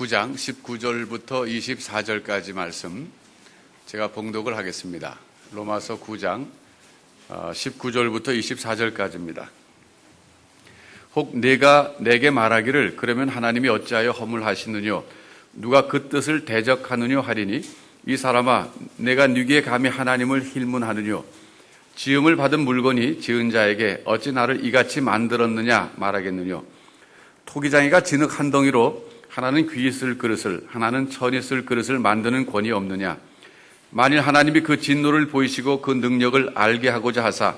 9장 19절부터 24절까지 말씀 제가 봉독을 하겠습니다. 로마서 9장 19절부터 24절까지입니다. 혹 네가 내게 말하기를 그러면 하나님이 어찌하여 허물하시느뇨 누가 그 뜻을 대적하느뇨 하리니 이 사람아 내가 네게 감히 하나님을 힐문하느뇨 지음을 받은 물건이 지은 자에게 어찌 나를 이같이 만들었느냐 말하겠느뇨 토기장이가 진흙 한 덩이로 하나는 귀 있을 그릇을 하나는 천 있을 그릇을 만드는 권위 없느냐 만일 하나님이 그 진노를 보이시고 그 능력을 알게 하고자 하사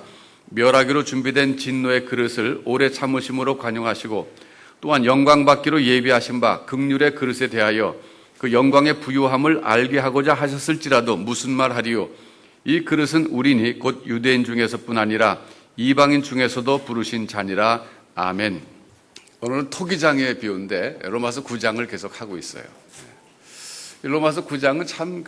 멸하기로 준비된 진노의 그릇을 오래 참으심으로 관용하시고 또한 영광받기로 예비하신 바 긍휼의 그릇에 대하여 그 영광의 부요함을 알게 하고자 하셨을지라도 무슨 말 하리요 이 그릇은 우리니 곧 유대인 중에서뿐 아니라 이방인 중에서도 부르신 자니라. 아멘. 오늘은 토기장의 비유인데 로마서 9장을 계속 하고 있어요. 로마서 9장은 참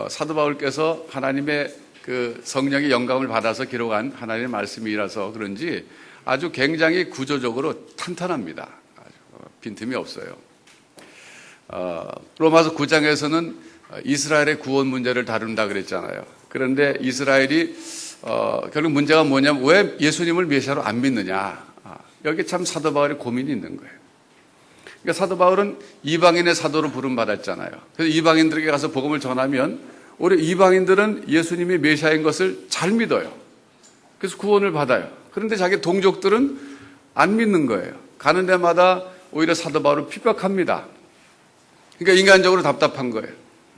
사도 바울께서 하나님의 그 성령의 영감을 받아서 기록한 하나님의 말씀이라서 그런지 아주 굉장히 구조적으로 탄탄합니다. 아주 빈틈이 없어요. 로마서 9장에서는 이스라엘의 구원 문제를 다룬다 그랬잖아요. 그런데 이스라엘이 결국 문제가 뭐냐면 왜 예수님을 메시아로 안 믿느냐. 여기 참 사도 바울의 고민이 있는 거예요. 그러니까 사도 바울은 이방인의 사도로 부름받았잖아요. 그래서 이방인들에게 가서 복음을 전하면 오히려 이방인들은 예수님이 메시아인 것을 잘 믿어요. 그래서 구원을 받아요. 그런데 자기 동족들은 안 믿는 거예요. 가는 데마다 오히려 사도 바울을 핍박합니다. 그러니까 인간적으로 답답한 거예요.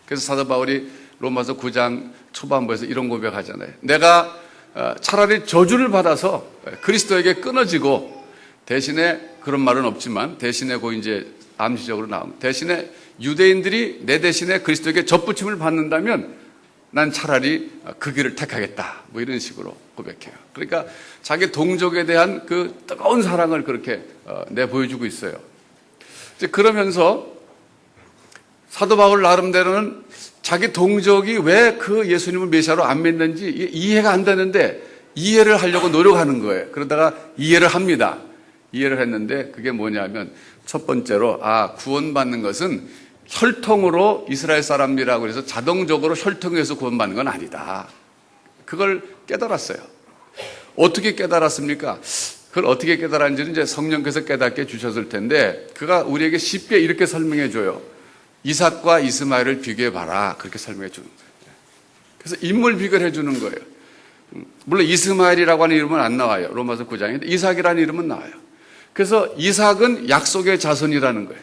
그래서 사도 바울이 로마서 9장 초반부에서 이런 고백하잖아요. 내가 차라리 저주를 받아서 그리스도에게 끊어지고 대신에 그런 말은 없지만 대신에 이제 암시적으로 나오면 대신에 유대인들이 내 대신에 그리스도에게 접붙임을 받는다면 난 차라리 그 길을 택하겠다. 뭐 이런 식으로 고백해요. 그러니까 자기 동족에 대한 그 뜨거운 사랑을 그렇게 내보여주고 있어요. 이제 그러면서 사도 바울 나름대로는 자기 동족이 왜 그 예수님을 메시아로 안 믿는지 이해가 안 되는데 이해를 하려고 노력하는 거예요. 그러다가 이해를 합니다. 이해를 했는데 그게 뭐냐면 첫 번째로 구원받는 것은 혈통으로 이스라엘 사람이라고 해서 자동적으로 혈통에서 구원받는 건 아니다. 그걸 깨달았어요. 어떻게 깨달았습니까? 그걸 어떻게 깨달았는지는 이제 성령께서 깨닫게 주셨을 텐데 그가 우리에게 쉽게 이렇게 설명해 줘요. 이삭과 이스마엘을 비교해 봐라. 그렇게 설명해 주는 거예요. 그래서 인물 비교를 해 주는 거예요. 물론 이스마엘이라고 하는 이름은 안 나와요. 로마서 9장인데 이삭이라는 이름은 나와요. 그래서 이삭은 약속의 자손이라는 거예요.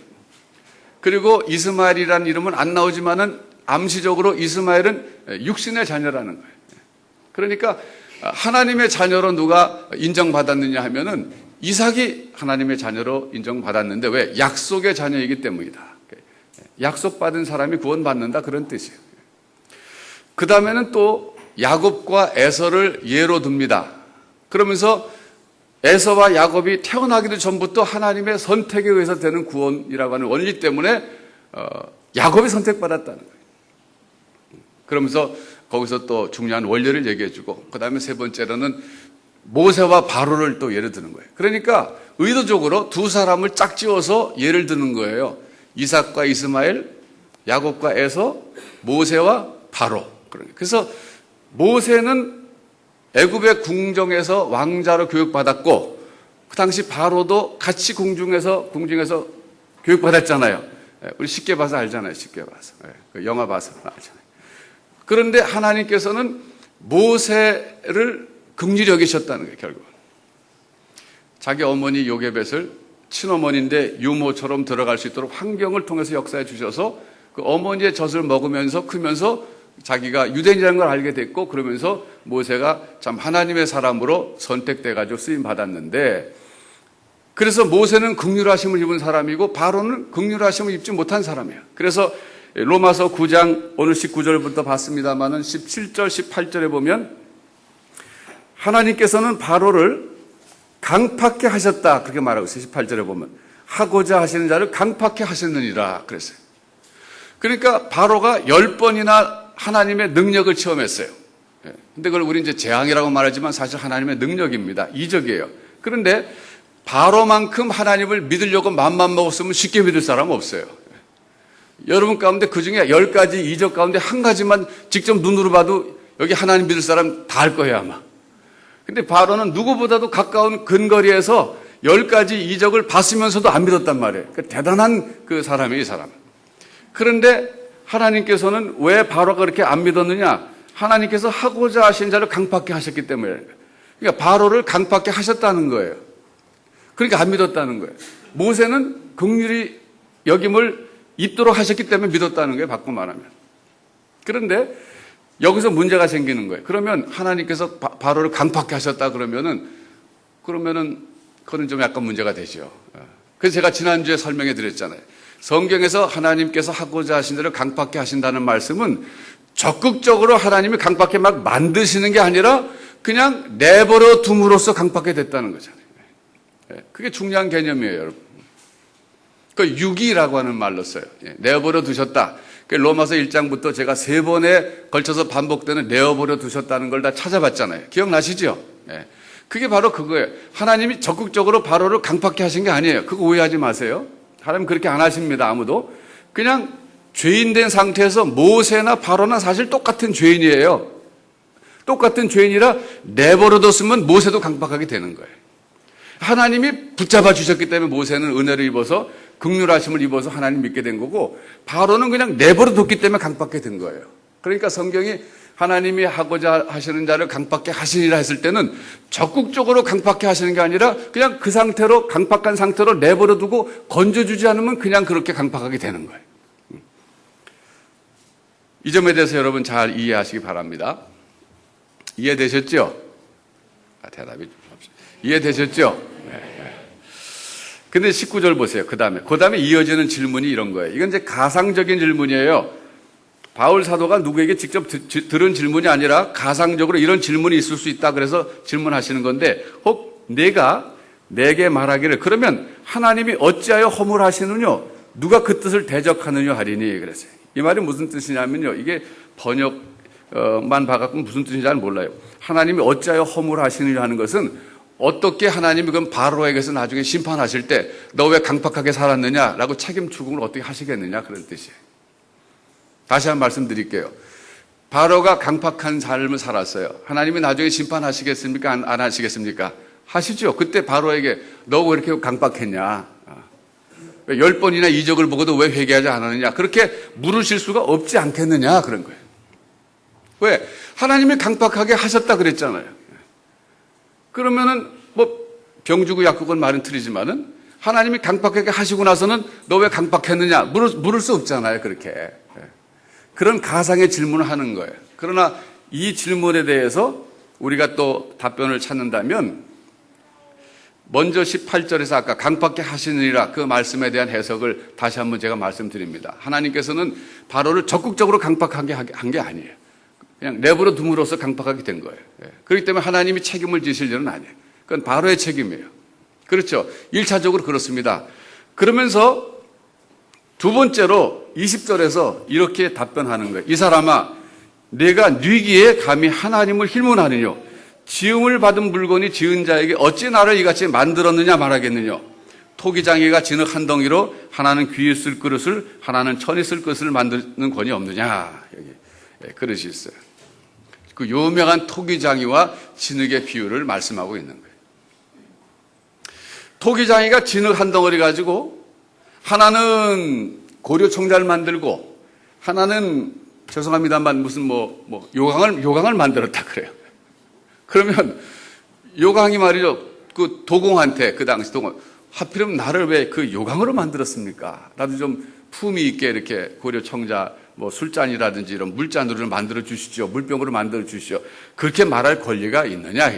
그리고 이스마엘이라는 이름은 안 나오지만은 암시적으로 이스마엘은 육신의 자녀라는 거예요. 그러니까 하나님의 자녀로 누가 인정받았느냐 하면은 이삭이 하나님의 자녀로 인정받았는데 왜? 약속의 자녀이기 때문이다. 약속받은 사람이 구원받는다 그런 뜻이에요. 그 다음에는 또 야곱과 에서를 예로 듭니다. 그러면서 에서와 야곱이 태어나기도 전부터 하나님의 선택에 의해서 되는 구원이라고 하는 원리 때문에 야곱이 선택받았다는 거예요. 그러면서 거기서 또 중요한 원리를 얘기해 주고 그 다음에 세 번째로는 모세와 바로를 또 예를 드는 거예요. 그러니까 의도적으로 두 사람을 짝지어서 예를 드는 거예요. 이삭과 이스마엘, 야곱과 에서, 모세와 바로. 그래서 모세는 애굽의 궁정에서 왕자로 교육받았고 그 당시 바로도 같이 궁중에서 교육받았잖아요. 우리 쉽게 봐서 알잖아요. 쉽게 봐서. 영화 봐서 알잖아요. 그런데 하나님께서는 모세를 긍휼히 여기셨다는 거예요. 결국은. 자기 어머니 요게벳을 친어머니인데 유모처럼 들어갈 수 있도록 환경을 통해서 역사해 주셔서 그 어머니의 젖을 먹으면서 크면서 자기가 유대인이라는 걸 알게 됐고 그러면서 모세가 참 하나님의 사람으로 선택돼가지고 쓰임 받았는데 그래서 모세는 긍휼하심을 입은 사람이고 바로는 긍휼하심을 입지 못한 사람이에요. 그래서 로마서 9장 오늘 19절부터 봤습니다마는 17절 18절에 보면 하나님께서는 바로를 강팍해 하셨다 그렇게 말하고 있어요. 18절에 보면 하고자 하시는 자를 강팍해 하셨느니라 그랬어요. 그러니까 바로가 10번이나 하나님의 능력을 체험했어요. 근데 그걸 우리 이제 재앙이라고 말하지만 사실 하나님의 능력입니다. 이적이에요. 그런데 바로만큼 하나님을 믿으려고 맘만 먹었으면 쉽게 믿을 사람은 없어요. 여러분 가운데 그 중에 10가지 이적 가운데 한 가지만 직접 눈으로 봐도 여기 하나님 믿을 사람 다 알 거예요, 아마. 근데 바로는 누구보다도 가까운 근거리에서 10가지 이적을 봤으면서도 안 믿었단 말이에요. 그러니까 대단한 그 사람이에요, 이 사람. 그런데 하나님께서는 왜 바로가 그렇게 안 믿었느냐? 하나님께서 하고자 하신 자를 강팍케 하셨기 때문에. 그러니까 바로를 강팍케 하셨다는 거예요. 그러니까 안 믿었다는 거예요. 모세는 긍휼히 여김을 입도록 하셨기 때문에 믿었다는 거예요, 바꿔 말하면. 그런데 여기서 문제가 생기는 거예요. 그러면 하나님께서 바로를 강팍케 하셨다 그러면은 그거는 좀 약간 문제가 되죠. 그래서 제가 지난주에 설명해 드렸잖아요. 성경에서 하나님께서 하고자 하신 대로 강팍케 하신다는 말씀은 적극적으로 하나님이 강팍케 막 만드시는 게 아니라 그냥 내버려 둠으로써 강팍케 됐다는 거잖아요. 그게 중요한 개념이에요, 여러분. 그 유기라고 하는 말로 써요. 내버려 두셨다. 로마서 1장부터 제가 3번에 걸쳐서 반복되는 내어버려 두셨다는 걸 다 찾아봤잖아요. 기억나시죠? 그게 바로 그거예요. 하나님이 적극적으로 바로를 강팍케 하신 게 아니에요. 그거 오해하지 마세요. 하나님 그렇게 안 하십니다, 아무도. 그냥 죄인 된 상태에서 모세나 바로나 사실 똑같은 죄인이에요. 똑같은 죄인이라 내버려뒀으면 모세도 강팍하게 되는 거예요. 하나님이 붙잡아 주셨기 때문에 모세는 은혜를 입어서 긍휼하심을 입어서 하나님 믿게 된 거고, 바로는 그냥 내버려뒀기 때문에 강팍하게 된 거예요. 그러니까 성경이 하나님이 하고자 하시는 자를 강팍케 하시니라 했을 때는 적극적으로 강팍케 하시는 게 아니라 그냥 그 상태로, 강팍한 상태로 내버려두고 건져주지 않으면 그냥 그렇게 강팍하게 되는 거예요. 이 점에 대해서 여러분 잘 이해하시기 바랍니다. 이해되셨죠? 대답이 좀 없어요. 이해되셨죠? 근데 19절 보세요. 그 다음에 이어지는 질문이 이런 거예요. 이건 이제 가상적인 질문이에요. 바울 사도가 누구에게 직접 들은 질문이 아니라 가상적으로 이런 질문이 있을 수 있다 그래서 질문하시는 건데, 혹 내가 내게 말하기를 그러면 하나님이 어찌하여 허물하시느냐? 누가 그 뜻을 대적하느냐 하리니 그랬어요. 이 말이 무슨 뜻이냐면요. 이게 번역만 봐갖고 무슨 뜻인지 잘 몰라요. 하나님이 어찌하여 허물하시느냐 하는 것은 어떻게 하나님이 그럼 바로에게서 나중에 심판하실 때 너 왜 강팍하게 살았느냐라고 책임 추궁을 어떻게 하시겠느냐 그런 뜻이에요. 다시 한번 말씀드릴게요. 바로가 강팍한 삶을 살았어요. 하나님이 나중에 심판하시겠습니까? 안 하시겠습니까? 하시죠. 그때 바로에게 너 왜 이렇게 강팍했냐? 10번이나 이적을 보고도 왜 회개하지 않았느냐? 그렇게 물으실 수가 없지 않겠느냐? 그런 거예요. 왜? 하나님이 강팍하게 하셨다 그랬잖아요. 그러면은 병주고 약국은 말은 틀리지만은 하나님이 강팍하게 하시고 나서는 너 왜 강팍했느냐? 물을 수 없잖아요. 그렇게. 그런 가상의 질문을 하는 거예요. 그러나 이 질문에 대해서 우리가 또 답변을 찾는다면 먼저 18절에서 아까 강팍케 하시느니라 그 말씀에 대한 해석을 다시 한번 제가 말씀드립니다. 하나님께서는 바로를 적극적으로 강팍하게 한 게 아니에요. 그냥 내버려 둠으로써 강팍하게 된 거예요. 그렇기 때문에 하나님이 책임을 지실 일은 아니에요. 그건 바로의 책임이에요. 그렇죠. 1차적으로 그렇습니다. 그러면서 두 번째로 20절에서 이렇게 답변하는 거예요. 이 사람아, 내가 뉘기에 감히 하나님을 힐문하느냐? 지음을 받은 물건이 지은 자에게 어찌 나를 이같이 만들었느냐 말하겠느냐? 토기장이가 진흙 한 덩이로 하나는 귀에 쓸 그릇을 하나는 천에 쓸 그릇을 만드는 권이 없느냐? 여기 그릇이 있어요. 그 유명한 토기장이와 진흙의 비유를 말씀하고 있는 거예요. 토기장이가 진흙 한 덩어리 가지고 하나는 고려 청자를 만들고 하나는 죄송합니다만 무슨 요강을 만들었다 그래요. 그러면 요강이 말이죠. 그 도공한테 그 당시 도공 하필이면 나를 왜 그 요강으로 만들었습니까? 나도 좀 품위 있게 이렇게 고려 청자 술잔이라든지 이런 물잔으로 만들어 주시죠. 물병으로 만들어 주시죠. 그렇게 말할 권리가 있느냐?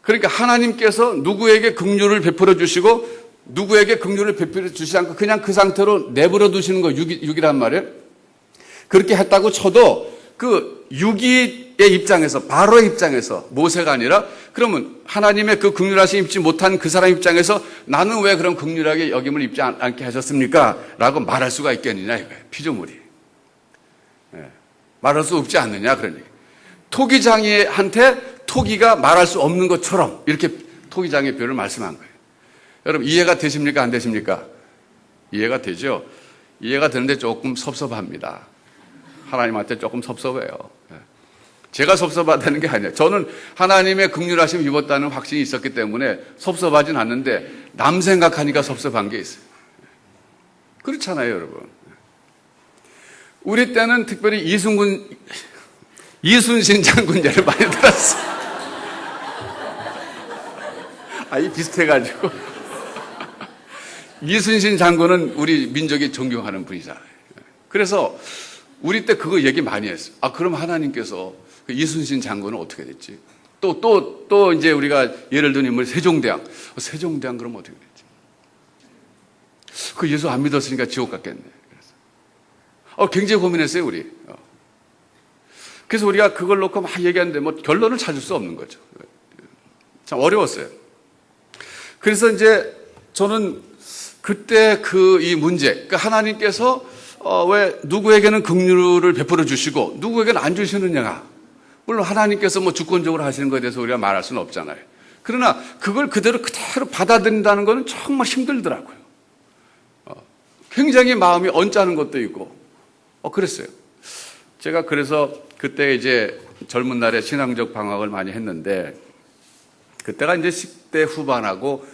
그러니까 하나님께서 누구에게 긍휼을 베풀어 주시고 누구에게 긍휼을 베풀어 주시지 않고 그냥 그 상태로 내버려 두시는 거 유기란 말이에요. 그렇게 했다고 쳐도 그 유기의 입장에서 바로의 입장에서 모세가 아니라 그러면 하나님의 그 긍휼하심 입지 못한 그 사람 입장에서 나는 왜 그런 긍휼하게 여김을 입지 않게 하셨습니까? 라고 말할 수가 있겠느냐 이거예요. 피조물이. 말할 수 없지 않느냐 그런 얘기. 토기장이한테 토기가 말할 수 없는 것처럼 이렇게 토기장의 비유를 말씀한 거예요. 여러분 이해가 되십니까? 안 되십니까? 이해가 되죠? 이해가 되는데 조금 섭섭합니다. 하나님한테 조금 섭섭해요. 제가 섭섭하다는 게 아니에요. 저는 하나님의 긍휼하심 입었다는 확신이 있었기 때문에 섭섭하진 않는데 남 생각하니까 섭섭한 게 있어요. 그렇잖아요, 여러분. 우리 때는 특별히 이순신 장군 예를 많이 들었어요. 이 비슷해가지고. 이순신 장군은 우리 민족이 존경하는 분이잖아요. 그래서 우리 때 그거 얘기 많이 했어요. 그럼 하나님께서 그 이순신 장군은 어떻게 됐지? 또 이제 우리가 예를 든 인물 세종대왕. 세종대왕 그럼 어떻게 됐지? 그 예수 안 믿었으니까 지옥 갔겠네. 그래서 굉장히 고민했어요, 우리. 그래서 우리가 그걸 놓고 막 얘기하는데 뭐 결론을 찾을 수 없는 거죠. 참 어려웠어요. 그래서 이제 저는 그때 이 문제, 그러니까 하나님께서 왜 누구에게는 긍휼을 베풀어 주시고 누구에게는 안 주시느냐. 물론 하나님께서 뭐 주권적으로 하시는 것에 대해서 우리가 말할 수는 없잖아요. 그러나 그걸 그대로 받아들인다는 것은 정말 힘들더라고요. 굉장히 마음이 언짢은 것도 있고, 그랬어요. 제가 그래서 그때 이제 젊은 날에 신앙적 방황을 많이 했는데, 그때가 이제 10대 후반하고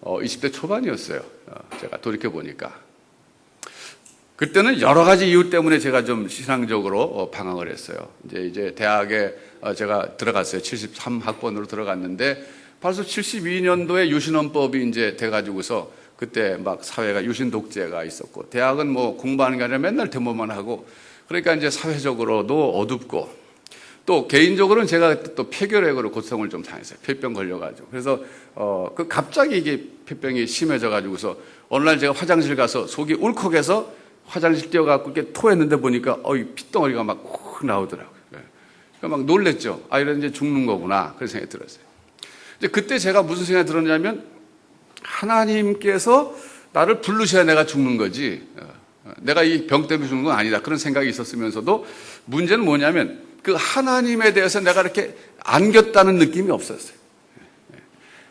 20대 초반이었어요. 제가 돌이켜보니까. 그때는 여러 가지 이유 때문에 제가 좀 신앙적으로 방황을 했어요. 이제 대학에 제가 들어갔어요. 73학번으로 들어갔는데, 벌써 72년도에 유신헌법이 이제 돼가지고서 그때 막 사회가 유신 독재가 있었고, 대학은 뭐 공부하는 게 아니라 맨날 데모만 하고, 그러니까 이제 사회적으로도 어둡고, 또 개인적으로는 제가 또 폐결핵으로 고통을 좀 당했어요. 폐병 걸려가지고. 그래서 갑자기 이게 폐병이 심해져가지고서 어느 날 제가 화장실 가서 속이 울컥해서 화장실 뛰어가고 이렇게 토했는데 보니까 핏덩어리가 막 훅 나오더라고요. 그러니까 막 놀랬죠. 이런 이제 죽는 거구나. 그런 생각이 들었어요. 이제 그때 제가 무슨 생각이 들었냐면, 하나님께서 나를 부르셔야 내가 죽는 거지, 내가 이 병 때문에 죽는 건 아니다. 그런 생각이 있었으면서도 문제는 뭐냐면, 그 하나님에 대해서 내가 이렇게 안겼다는 느낌이 없었어요.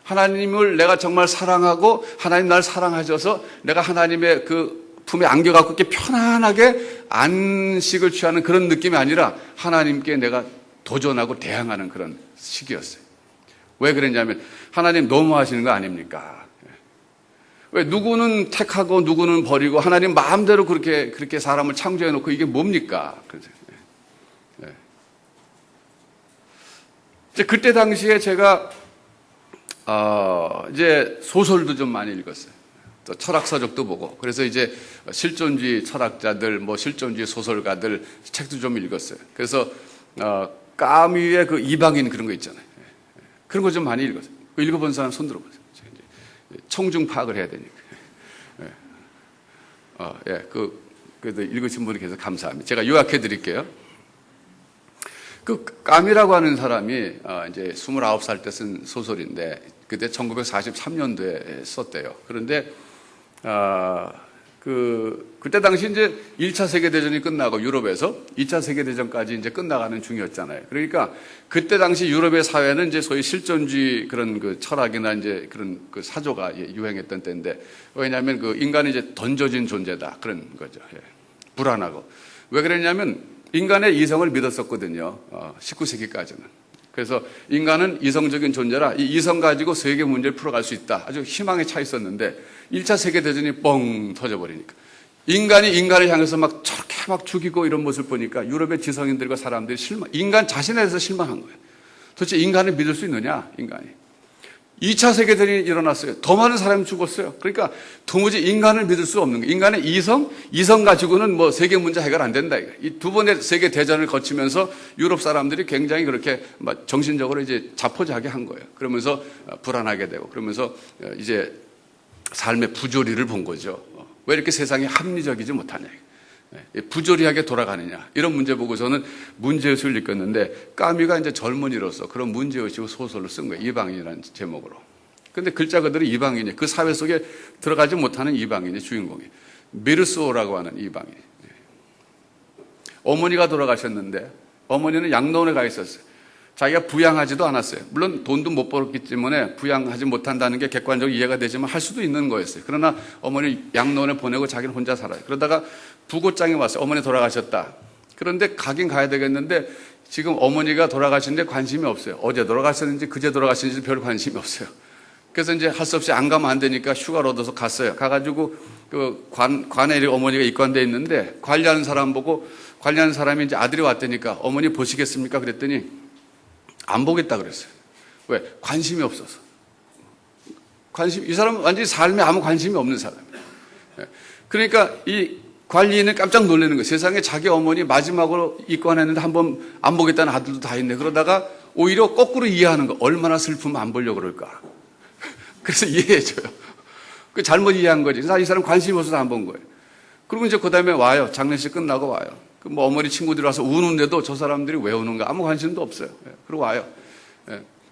하나님을 내가 정말 사랑하고 하나님 날 사랑하셔서 내가 하나님의 그 품에 안겨갖고 이렇게 편안하게 안식을 취하는 그런 느낌이 아니라 하나님께 내가 도전하고 대항하는 그런 시기였어요. 왜 그랬냐면, 하나님 너무하시는 거 아닙니까? 왜 누구는 택하고 누구는 버리고 하나님 마음대로 그렇게 사람을 창조해 놓고 이게 뭡니까? 이제 그때 당시에 제가 이제 소설도 좀 많이 읽었어요. 또 철학 서적도 보고, 그래서 이제 실존주의 철학자들, 뭐 실존주의 소설가들 책도 좀 읽었어요. 그래서 까뮤의 그 이방인 그런 거 있잖아요. 그런 거 좀 많이 읽었어요. 읽어본 사람 손 들어보세요. 청중 파악을 해야 되니까. 그래도 읽으신 분이 계셔서 감사합니다. 제가 요약해 드릴게요. 그 까미라고 하는 사람이 이제 29살 때 쓴 소설인데, 그때 1943년도에 썼대요. 그런데 그때 당시 이제 1차 세계대전이 끝나고 유럽에서 2차 세계대전까지 이제 끝나가는 중이었잖아요. 그러니까 그때 당시 유럽의 사회는 이제 소위 실존주의 그런 그 철학이나 이제 그런 그 사조가 유행했던 때인데, 왜냐하면 그 인간이 이제 던져진 존재다. 그런 거죠. 불안하고. 왜 그랬냐면 인간의 이성을 믿었었거든요. 19세기까지는. 그래서 인간은 이성적인 존재라 이 이성 가지고 세계 문제를 풀어갈 수 있다. 아주 희망에 차 있었는데 1차 세계대전이 뻥 터져버리니까 인간이 인간을 향해서 막 저렇게 막 죽이고 이런 모습을 보니까 유럽의 지성인들과 사람들이 인간 자신에 대해서 실망한 거예요. 도대체 인간을 믿을 수 있느냐, 인간이. 2차 세계대전이 일어났어요. 더 많은 사람이 죽었어요. 그러니까 도무지 인간을 믿을 수 없는 거예요. 인간의 이성 가지고는 뭐 세계 문제 해결 안 된다. 이 두 번의 세계 대전을 거치면서 유럽 사람들이 굉장히 그렇게 정신적으로 이제 자포자기 한 거예요. 그러면서 불안하게 되고, 그러면서 이제 삶의 부조리를 본 거죠. 왜 이렇게 세상이 합리적이지 못하냐, 부조리하게 돌아가느냐, 이런 문제 보고서는 문제의식을 느꼈는데, 까미가 이제 젊은이로서 그런 문제의식을 소설을 쓴 거예요. 이방인이라는 제목으로. 근데 글자 그대로 이방인이, 그 사회 속에 들어가지 못하는 이방인이 주인공이에요. 미르소라고 하는 이방인. 어머니가 돌아가셨는데 어머니는 양로원에 가 있었어요. 자기가 부양하지도 않았어요. 물론 돈도 못 벌었기 때문에 부양하지 못한다는 게 객관적으로 이해가 되지만 할 수도 있는 거였어요. 그러나 어머니 양로원에 보내고 자기는 혼자 살아요. 그러다가 부고장이 왔어요. 어머니 돌아가셨다. 그런데 가긴 가야 되겠는데 지금 어머니가 돌아가시는데 관심이 없어요. 어제 돌아가셨는지 그제 돌아가셨는지 별 관심이 없어요. 그래서 이제 할 수 없이 안 가면 안 되니까 휴가를 얻어서 갔어요. 가가지고 그 관에 어머니가 입관돼 있는데 관리하는 사람 보고 관리하는 사람이 이제 아들이 왔다니까 어머니 보시겠습니까? 그랬더니 안 보겠다 그랬어요. 왜? 관심이 없어서. 이 사람은 완전히 삶에 아무 관심이 없는 사람이에요. 그러니까 이 관리인은 깜짝 놀라는 거예요. 세상에 자기 어머니 마지막으로 입관했는데 한번 안 보겠다는 아들도 다 있네. 그러다가 오히려 거꾸로 이해하는 거. 얼마나 슬프면 안 보려고 그럴까. 그래서 이해해줘요. 그 잘못 이해한 거지. 이 사람 관심이 없어서 안 본 거예요. 그리고 이제 그 다음에 와요. 장례식 끝나고 와요. 그 뭐 어머니 친구들이 와서 우는데도 저 사람들이 왜 우는가 아무 관심도 없어요. 그리고 와요.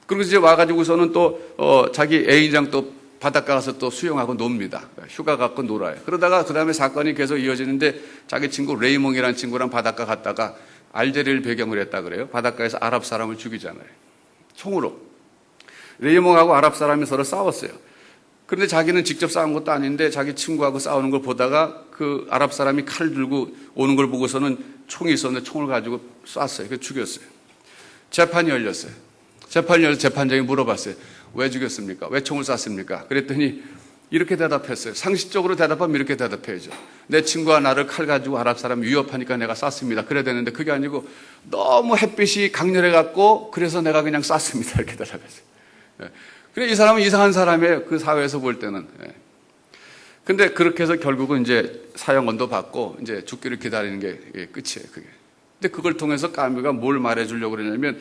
그리고 이제 와가지고서는 또 자기 애인이랑 또 바닷가 가서 또 수영하고 놉니다. 휴가 갖고 놀아요. 그러다가 그 다음에 사건이 계속 이어지는데 자기 친구 레이몽이라는 친구랑 바닷가 갔다가 알제리를 배경으로 했다 그래요. 바닷가에서 아랍 사람을 죽이잖아요. 총으로. 레이몽하고 아랍 사람이 서로 싸웠어요. 그런데 자기는 직접 싸운 것도 아닌데 자기 친구하고 싸우는 걸 보다가 그 아랍 사람이 칼을 들고 오는 걸 보고서는 총이 있었는데 총을 가지고 쐈어요. 그래서 죽였어요. 재판이 열렸어요. 재판이 열려서 재판장이 물어봤어요. 왜 죽였습니까? 왜 총을 쐈습니까? 그랬더니 이렇게 대답했어요. 상식적으로 대답하면 이렇게 대답해야죠. 내 친구가 나를 칼 가지고 아랍 사람이 위협하니까 내가 쐈습니다. 그래야 되는데 그게 아니고 너무 햇빛이 강렬해갖고 그래서 내가 그냥 쐈습니다. 이렇게 대답했어요. 그래, 이 사람은 이상한 사람이에요. 그 사회에서 볼 때는. 근데 그렇게 해서 결국은 이제 사형언도 받고 이제 죽기를 기다리는 게 끝이에요. 그게. 근데 그걸 통해서 까뮤가 뭘 말해주려고 그러냐면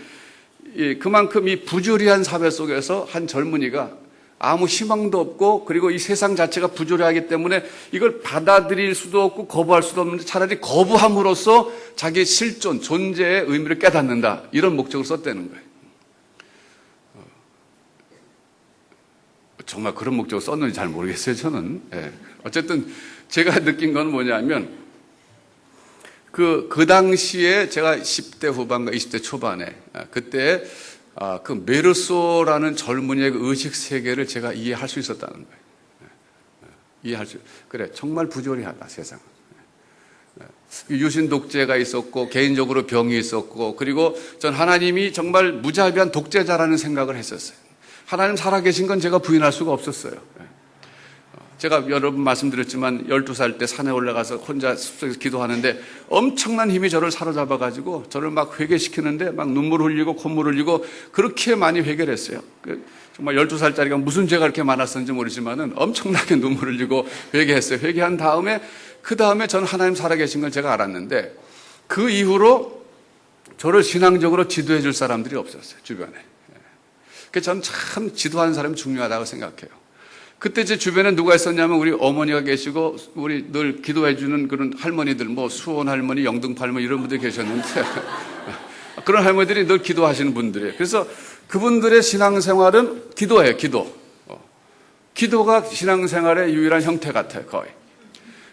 그만큼 이 부조리한 사회 속에서 한 젊은이가 아무 희망도 없고 그리고 이 세상 자체가 부조리하기 때문에 이걸 받아들일 수도 없고 거부할 수도 없는데 차라리 거부함으로써 자기의 실존, 존재의 의미를 깨닫는다. 이런 목적으로 썼다는 거예요. 정말 그런 목적으로 썼는지 잘 모르겠어요, 저는. 어쨌든 제가 느낀 건 뭐냐면 그 당시에 제가 10대 후반과 20대 초반에 그때 그 메르소라는 젊은이의 그 의식 세계를 제가 이해할 수 있었다는 거예요. 그래, 정말 부조리하다, 세상은. 유신 독재가 있었고 개인적으로 병이 있었고 그리고 전 하나님이 정말 무자비한 독재자라는 생각을 했었어요. 하나님 살아계신 건 제가 부인할 수가 없었어요. 제가 여러 번 말씀드렸지만 12살 때 산에 올라가서 혼자 숲속에서 기도하는데 엄청난 힘이 저를 사로잡아가지고 저를 막 회개시키는데 막 눈물 흘리고 콧물 흘리고 그렇게 많이 회개를 했어요. 정말 12살짜리가 무슨 죄가 그렇게 많았었는지 모르지만은 엄청나게 눈물 흘리고 회개했어요. 회개한 다음에 그 다음에 저는 하나님 살아계신 걸 제가 알았는데 그 이후로 저를 신앙적으로 지도해 줄 사람들이 없었어요. 주변에. 그래서 저는 참 지도하는 사람이 중요하다고 생각해요. 그때 제 주변에 누가 있었냐면 우리 어머니가 계시고 우리 늘 기도해 주는 그런 할머니들 뭐 수원 할머니, 영등포 할머니 이런 분들이 계셨는데 그런 할머니들이 늘 기도하시는 분들이에요. 그래서 그분들의 신앙생활은 기도예요. 기도가 신앙생활의 유일한 형태 같아요. 거의.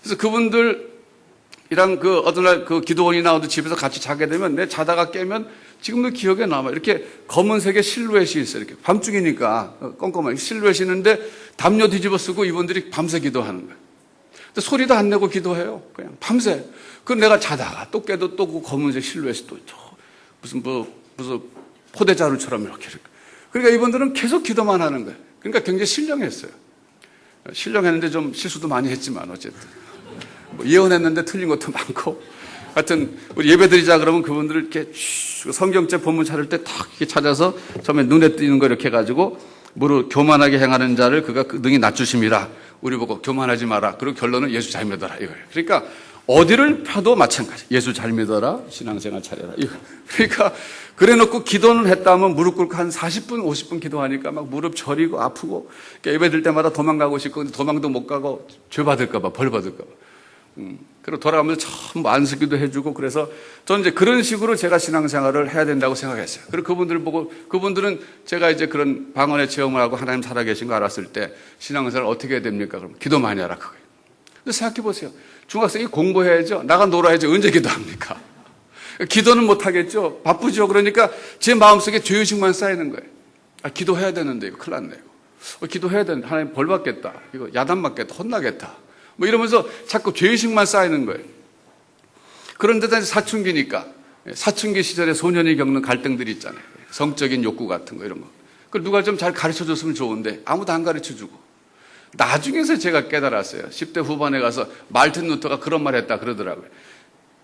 그래서 그분들이랑 그 어떤 날 그 기도원이 나와도 집에서 같이 자게 되면 내 자다가 깨면 지금도 기억에 남아요. 이렇게 검은색의 실루엣이 있어요. 이렇게 밤중이니까 껌껌하게 실루엣이 있는데 담요 뒤집어 쓰고 이분들이 밤새 기도하는 거예요. 근데 소리도 안 내고 기도해요. 그냥 밤새. 그럼 내가 자다가 또 깨도 또 그 검은색 실루엣이 또 무슨 포대자루처럼 이렇게. 그러니까 이분들은 계속 기도만 하는 거예요. 그러니까 굉장히 신령했어요. 신령했는데 좀 실수도 많이 했지만 어쨌든. 뭐 예언했는데 틀린 것도 많고. 하여튼 우리 예배드리자 그러면 그분들을 이렇게 성경책 본문 찾을 때 탁 이렇게 찾아서 처음에 눈에 띄는 거 이렇게 해가지고 무릇 교만하게 행하는 자를 그가 능히 낮추심이라. 우리 보고 교만하지 마라. 그리고 결론은 예수 잘 믿어라 이거예요. 그러니까 어디를 펴도 마찬가지. 예수 잘 믿어라. 신앙생활 차려라. 이거. 그러니까 그래놓고 기도는 했다면 무릎 꿇고 한 40분 50분 기도하니까 막 무릎 저리고 아프고 그러니까 예배 드릴 때마다 도망가고 싶고 도망도 못 가고 죄 받을까 봐 벌 받을까 봐. 그리고 돌아가면서 참 안수기도 해주고 그래서 저는 이제 그런 식으로 제가 신앙생활을 해야 된다고 생각했어요. 그리고 그분들을 보고 그분들은 제가 이제 그런 방언의 체험을 하고 하나님 살아계신 거 알았을 때 신앙생활 어떻게 해야 됩니까? 그럼 기도 많이 하라 그거예요. 근데 생각해 보세요. 중학생이 공부해야죠. 나가 놀아야죠. 언제 기도합니까? 기도는 못하겠죠. 바쁘죠. 그러니까 제 마음속에 죄의식만 쌓이는 거예요. 기도해야 되는데 이거 큰일 났네. 기도해야 되는데 하나님 벌 받겠다. 이거 야단 맞겠다. 혼나겠다. 뭐 이러면서 자꾸 죄의식만 쌓이는 거예요. 그런데 다시 사춘기니까 사춘기 시절에 소년이 겪는 갈등들이 있잖아요. 성적인 욕구 같은 거 이런 거. 그걸 누가 좀 잘 가르쳐줬으면 좋은데 아무도 안 가르쳐주고. 나중에서 제가 깨달았어요. 10대 후반에 가서 말틴 루터가 그런 말 했다 그러더라고요.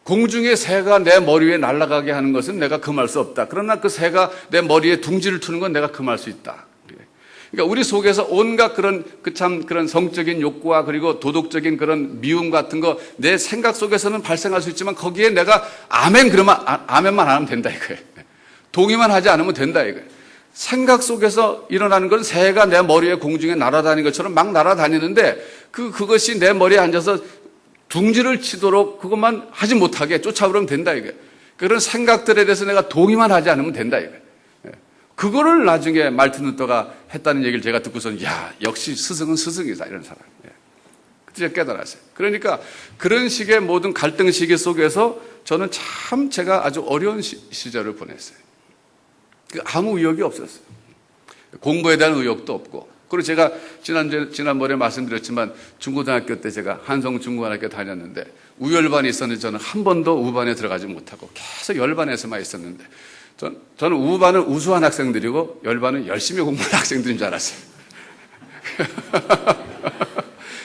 공중에 새가 내 머리 위에 날아가게 하는 것은 내가 금할 수 없다. 그러나 그 새가 내 머리에 둥지를 트는 건 내가 금할 수 있다. 그러니까 우리 속에서 온갖 그런 그런 성적인 욕구와 그리고 도덕적인 그런 미움 같은 거 내 생각 속에서는 발생할 수 있지만 거기에 내가 아멘 그러면 아멘만 안 하면 된다 이거예요. 동의만 하지 않으면 된다 이거예요. 생각 속에서 일어나는 건 새가 내 머리에 공중에 날아다니는 것처럼 막 날아다니는데 그것이 내 머리에 앉아서 둥지를 치도록 그것만 하지 못하게 쫓아오면 된다 이거예요. 그런 생각들에 대해서 내가 동의만 하지 않으면 된다 이거예요. 그거를 나중에 말틴 루터가 했다는 얘기를 제가 듣고서는 야 역시 스승은 스승이다 이런 사람. 그때 깨달았어요. 그러니까 그런 식의 모든 갈등 시기 속에서 저는 참 제가 아주 어려운 시절을 보냈어요. 아무 의욕이 없었어요. 공부에 대한 의욕도 없고. 그리고 제가 지난번에 말씀드렸지만 중고등학교 때 제가 한성중고등학교 다녔는데 우열반이 있었는데 저는 한 번도 우반에 들어가지 못하고 계속 열반에서만 있었는데 저는 우반은 우수한 학생들이고 열반은 열심히 공부하는 학생들인 줄 알았어요.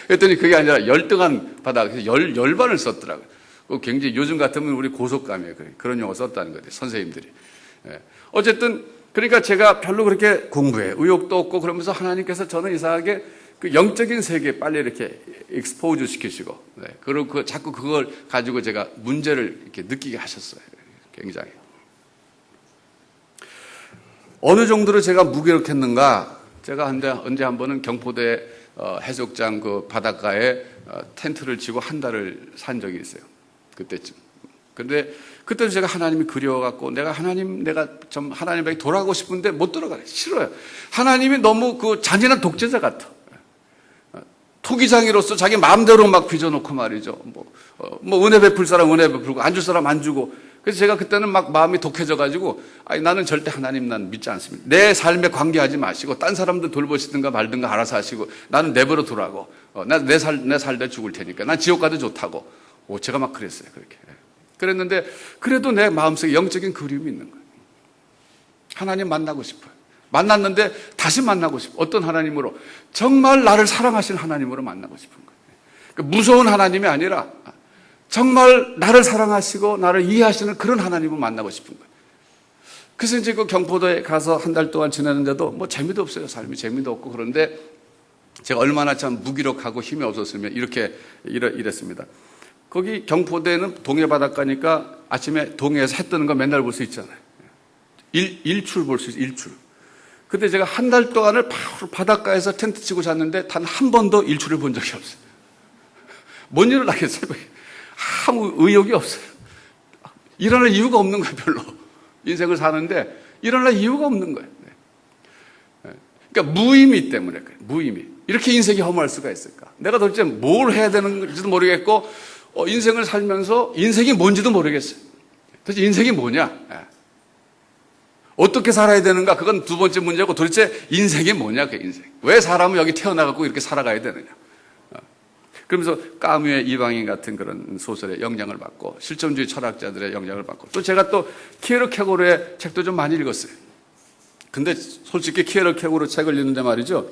그랬더니 그게 아니라 열등한 바닥에서 열반을 썼더라고요. 굉장히 요즘 같으면 우리 고속감이에요. 그런 용어 썼다는 거예요. 선생님들이. 어쨌든 그러니까 제가 별로 그렇게 공부에 의욕도 없고 그러면서 하나님께서 저는 이상하게 그 영적인 세계에 빨리 이렇게 익스포즈 시키시고 그리고 자꾸 그걸 가지고 제가 문제를 이렇게 느끼게 하셨어요. 굉장히. 어느 정도로 제가 무기력했는가? 제가 언제 한 번은 경포대 해수욕장 그 바닷가에 텐트를 치고 한 달을 산 적이 있어요. 그때쯤. 근데 그때도 제가 하나님이 그리워갖고 내가 좀 하나님에게 돌아가고 싶은데 못 돌아가요. 싫어요. 하나님이 너무 그 잔인한 독재자 같아. 토기장이로서 자기 마음대로 막 빚어놓고 말이죠. 뭐 은혜 베풀 사람 은혜 베풀고 안 줄 사람 안 주고. 그래서 제가 그때는 막 마음이 독해져가지고 나는 절대 하나님 난 믿지 않습니다. 내 삶에 관계하지 마시고 딴 사람들 돌보시든가 말든가 알아서 하시고 나는 내버려 두라고. 내 살다 죽을 테니까. 난 지옥 가도 좋다고. 제가 막 그랬어요. 그렇게. 그랬는데 그래도 내 마음속에 영적인 그리움이 있는 거예요. 하나님 만나고 싶어요. 만났는데 다시 만나고 싶어요. 어떤 하나님으로? 정말 나를 사랑하시는 하나님으로 만나고 싶은 거예요. 그러니까 무서운 하나님이 아니라 정말 나를 사랑하시고 나를 이해하시는 그런 하나님을 만나고 싶은 거예요. 그래서 이제 그 경포도에 가서 한 달 동안 지냈는데도 뭐 재미도 없어요. 삶이 재미도 없고. 그런데 제가 얼마나 참 무기력하고 힘이 없었으면 이랬습니다. 거기 경포대는 동해 바닷가니까 아침에 동해에서 해 뜨는 거 맨날 볼 수 있잖아요. 일출 볼 수 있어요. 일출. 근데 제가 한 달 동안을 바로 바닷가에서 텐트 치고 잤는데 단 한 번도 일출을 본 적이 없어요. 뭔 일을 하겠어요? 아무 의욕이 없어요. 일어날 이유가 없는 거예요. 별로. 인생을 사는데 일어날 이유가 없는 거예요. 그러니까 무의미 때문에 그래요. 무의미. 이렇게 인생이 허무할 수가 있을까? 내가 도대체 뭘 해야 되는지도 모르겠고 인생을 살면서 인생이 뭔지도 모르겠어요. 도대체 인생이 뭐냐? 어떻게 살아야 되는가? 그건 두 번째 문제고 도대체 인생이 뭐냐? 그 인생. 왜 사람은 여기 태어나갖고 이렇게 살아가야 되느냐? 그러면서 까뮤의 이방인 같은 그런 소설에 영향을 받고 실존주의 철학자들의 영향을 받고 또 제가 또 키에르케고르의 책도 좀 많이 읽었어요. 근데 솔직히 키에르케고르 책을 읽는데 말이죠.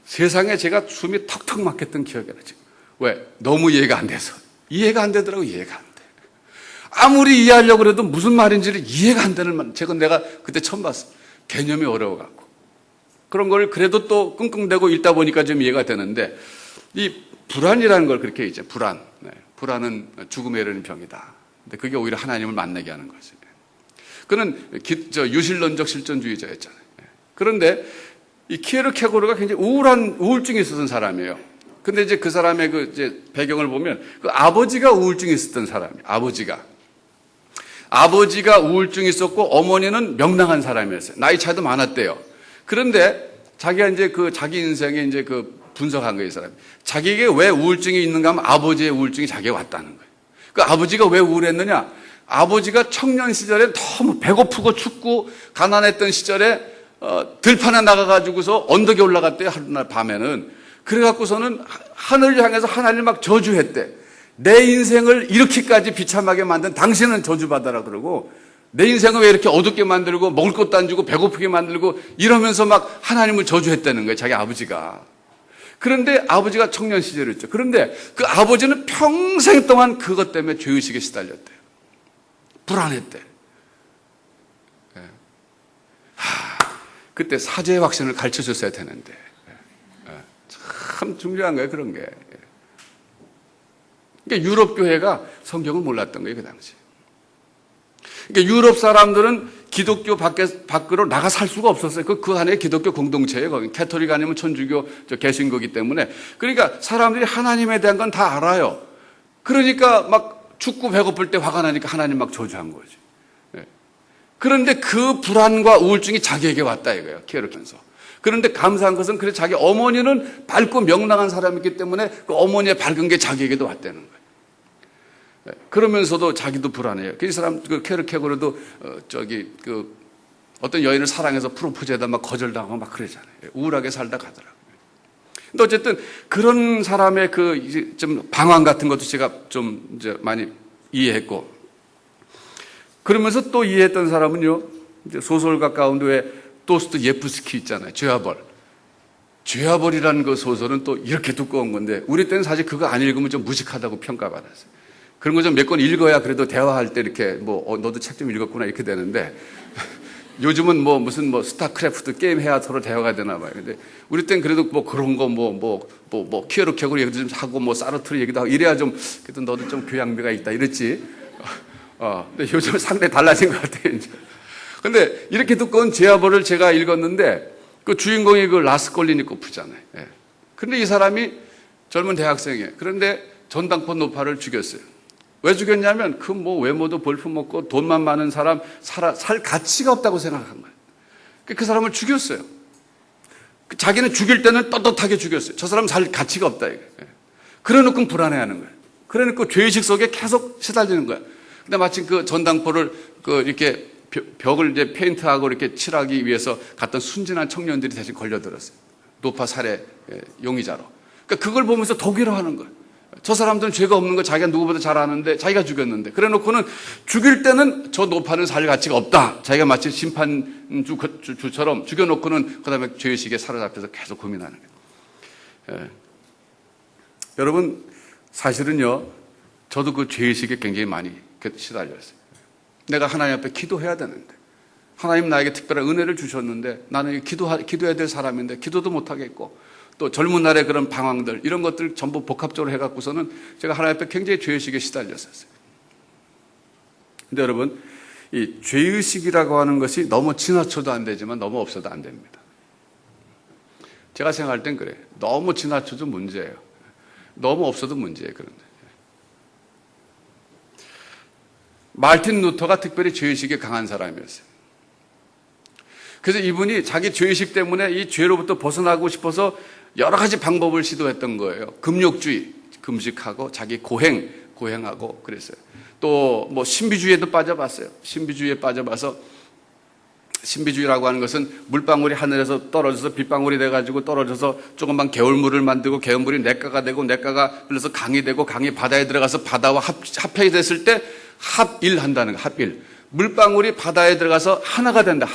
세상에 제가 숨이 턱턱 막혔던 기억이 나죠. 왜? 너무 이해가 안 돼서. 이해가 안 되더라고. 이해가 안 돼. 아무리 이해하려고 해도 무슨 말인지를 이해가 안 되는 말. 제가 내가 그때 처음 봤어. 개념이 어려워갖고. 그런 걸 그래도 또 끙끙대고 읽다 보니까 좀 이해가 되는데 이 불안이라는 걸 그렇게 있죠. 불안. 불안은 죽음에 이르는 병이다. 근데 그게 오히려 하나님을 만나게 하는 거죠. 그는 유실론적 실존주의자였잖아요. 그런데 이 키에르케고르가 굉장히 우울증이 있었던 사람이에요. 근데 이제 그 사람의 이제 배경을 보면 그 아버지가 우울증이 있었던 사람이에요. 아버지가 우울증이 있었고 어머니는 명랑한 사람이었어요. 나이 차이도 많았대요. 그런데 자기가 이제 자기 인생에 이제 분석한 거예요, 이 사람이. 자기에게 왜 우울증이 있는가 하면 아버지의 우울증이 자기에게 왔다는 거예요. 그 아버지가 왜 우울했느냐? 아버지가 청년 시절에 너무 배고프고 춥고 가난했던 시절에 들판에 나가가지고서 언덕에 올라갔대요. 하루날 밤에는. 그래갖고서는 하늘을 향해서 하나님을 막 저주했대. 내 인생을 이렇게까지 비참하게 만든 당신은 저주받아라 그러고, 내 인생을 왜 이렇게 어둡게 만들고 먹을 것도 안 주고 배고프게 만들고 이러면서 막 하나님을 저주했다는 거예요. 자기 아버지가. 그런데 아버지가 청년 시절이었죠. 그런데 그 아버지는 평생 동안 그것 때문에 죄의식에 시달렸대요. 불안했대. 그때 사죄의 확신을 가르쳐줬어야 되는데. 참 중요한 거예요, 그런 게. 그러니까 유럽 교회가 성경을 몰랐던 거예요, 그 당시. 그러니까 유럽 사람들은 기독교 밖으로 나가 살 수가 없었어요. 그 안에 기독교 공동체예요. 거기 캐토릭 아니면 천주교, 개신교이기 때문에. 그러니까 사람들이 하나님에 대한 건 다 알아요. 그러니까 막 춥고 배고플 때 화가 나니까 하나님 막 저주한 거지. 그런데 그 불안과 우울증이 자기에게 왔다 이거예요. 기억하면서. 그런데 감사한 것은 그래 자기 어머니는 밝고 명랑한 사람이기 때문에 그 어머니의 밝은 게 자기에게도 왔다는 거예요. 그러면서도 자기도 불안해요. 그 사람 그 케르케고르도 어떤 여인을 사랑해서 프로포즈에다 막 거절당하고 막 그러잖아요. 우울하게 살다 가더라고요. 근데 어쨌든 그런 사람의 그 좀 방황 같은 것도 제가 좀 이제 많이 이해했고, 그러면서 또 이해했던 사람은요, 이제 소설가 가운데 왜 도스토옙스키 있잖아요. 죄와벌. 죄와벌이라는 그 소설은 또 이렇게 두꺼운 건데 우리 때는 사실 그거 안 읽으면 좀 무식하다고 평가받았어요. 그런 거 좀 몇 권 읽어야 그래도 대화할 때 이렇게 너도 책 좀 읽었구나 이렇게 되는데 요즘은 무슨 스타크래프트 게임 해야 서로 대화가 되나 봐요. 근데 우리 땐 그래도 그런 거 키에르케고르 얘기도 좀 하고 사르트르 얘기도 하고 이래야 좀 그래도 너도 좀 교양비가 있다 이랬지. 근데 요즘 상당히 달라진 것 같아요, 이제. 근데 이렇게 두꺼운 죄와벌을 제가 읽었는데 그 주인공이 그 라스콜리니코프잖아요. 예. 근데 이 사람이 젊은 대학생이에요. 그런데 전당포 노파를 죽였어요. 왜 죽였냐면 그 외모도 볼품없고 돈만 많은 사람 살 가치가 없다고 생각한 거예요. 그 사람을 죽였어요. 자기는 죽일 때는 떳떳하게 죽였어요. 저 사람 살 가치가 없다 이게. 그래놓고 불안해하는 거예요. 그래놓고 죄의식 속에 계속 시달리는 거예요. 근데 마침 그 전당포를 이렇게 벽을 이제 페인트하고 이렇게 칠하기 위해서 갔던 순진한 청년들이 대신 걸려들었어요. 노파 살해 용의자로. 그러니까 그걸 보면서 더 괴로워하는 거예요. 저 사람들은 죄가 없는 거 자기가 누구보다 잘 아는데 자기가 죽였는데, 그래 놓고는 죽일 때는 저 노파는 살 가치가 없다. 자기가 마치 심판주처럼 죽여놓고는 그 다음에 죄의식에 사로잡혀서 계속 고민하는 거예요. 여러분, 사실은요, 저도 그 죄의식에 굉장히 많이 시달렸어요. 내가 하나님 앞에 기도해야 되는데, 하나님 나에게 특별한 은혜를 주셨는데 나는 기도해야 될 사람인데 기도도 못하겠고, 또 젊은 날의 그런 방황들 이런 것들 전부 복합적으로 해갖고서는 제가 하나님 앞에 굉장히 죄의식에 시달렸었어요. 근데 여러분, 이 죄의식이라고 하는 것이 너무 지나쳐도 안 되지만 너무 없어도 안 됩니다. 제가 생각할 땐 그래요. 너무 지나쳐도 문제예요. 너무 없어도 문제예요. 그런데 마르틴 루터가 특별히 죄의식이 강한 사람이었어요. 그래서 이분이 자기 죄의식 때문에 이 죄로부터 벗어나고 싶어서 여러 가지 방법을 시도했던 거예요. 금욕주의, 금식하고 자기 고행하고 그랬어요. 또 신비주의에도 빠져봤어요. 신비주의에 빠져봐서, 신비주의라고 하는 것은 물방울이 하늘에서 떨어져서 빗방울이 돼가지고 떨어져서 조금만 개울물을 만들고 개울물이 냇가가 되고 냇가가 흘러서 강이 되고 강이 바다에 들어가서 바다와 합해이 됐을 때 합일한다는 거. 합일. 물방울이 바다에 들어가서 하나가 된다.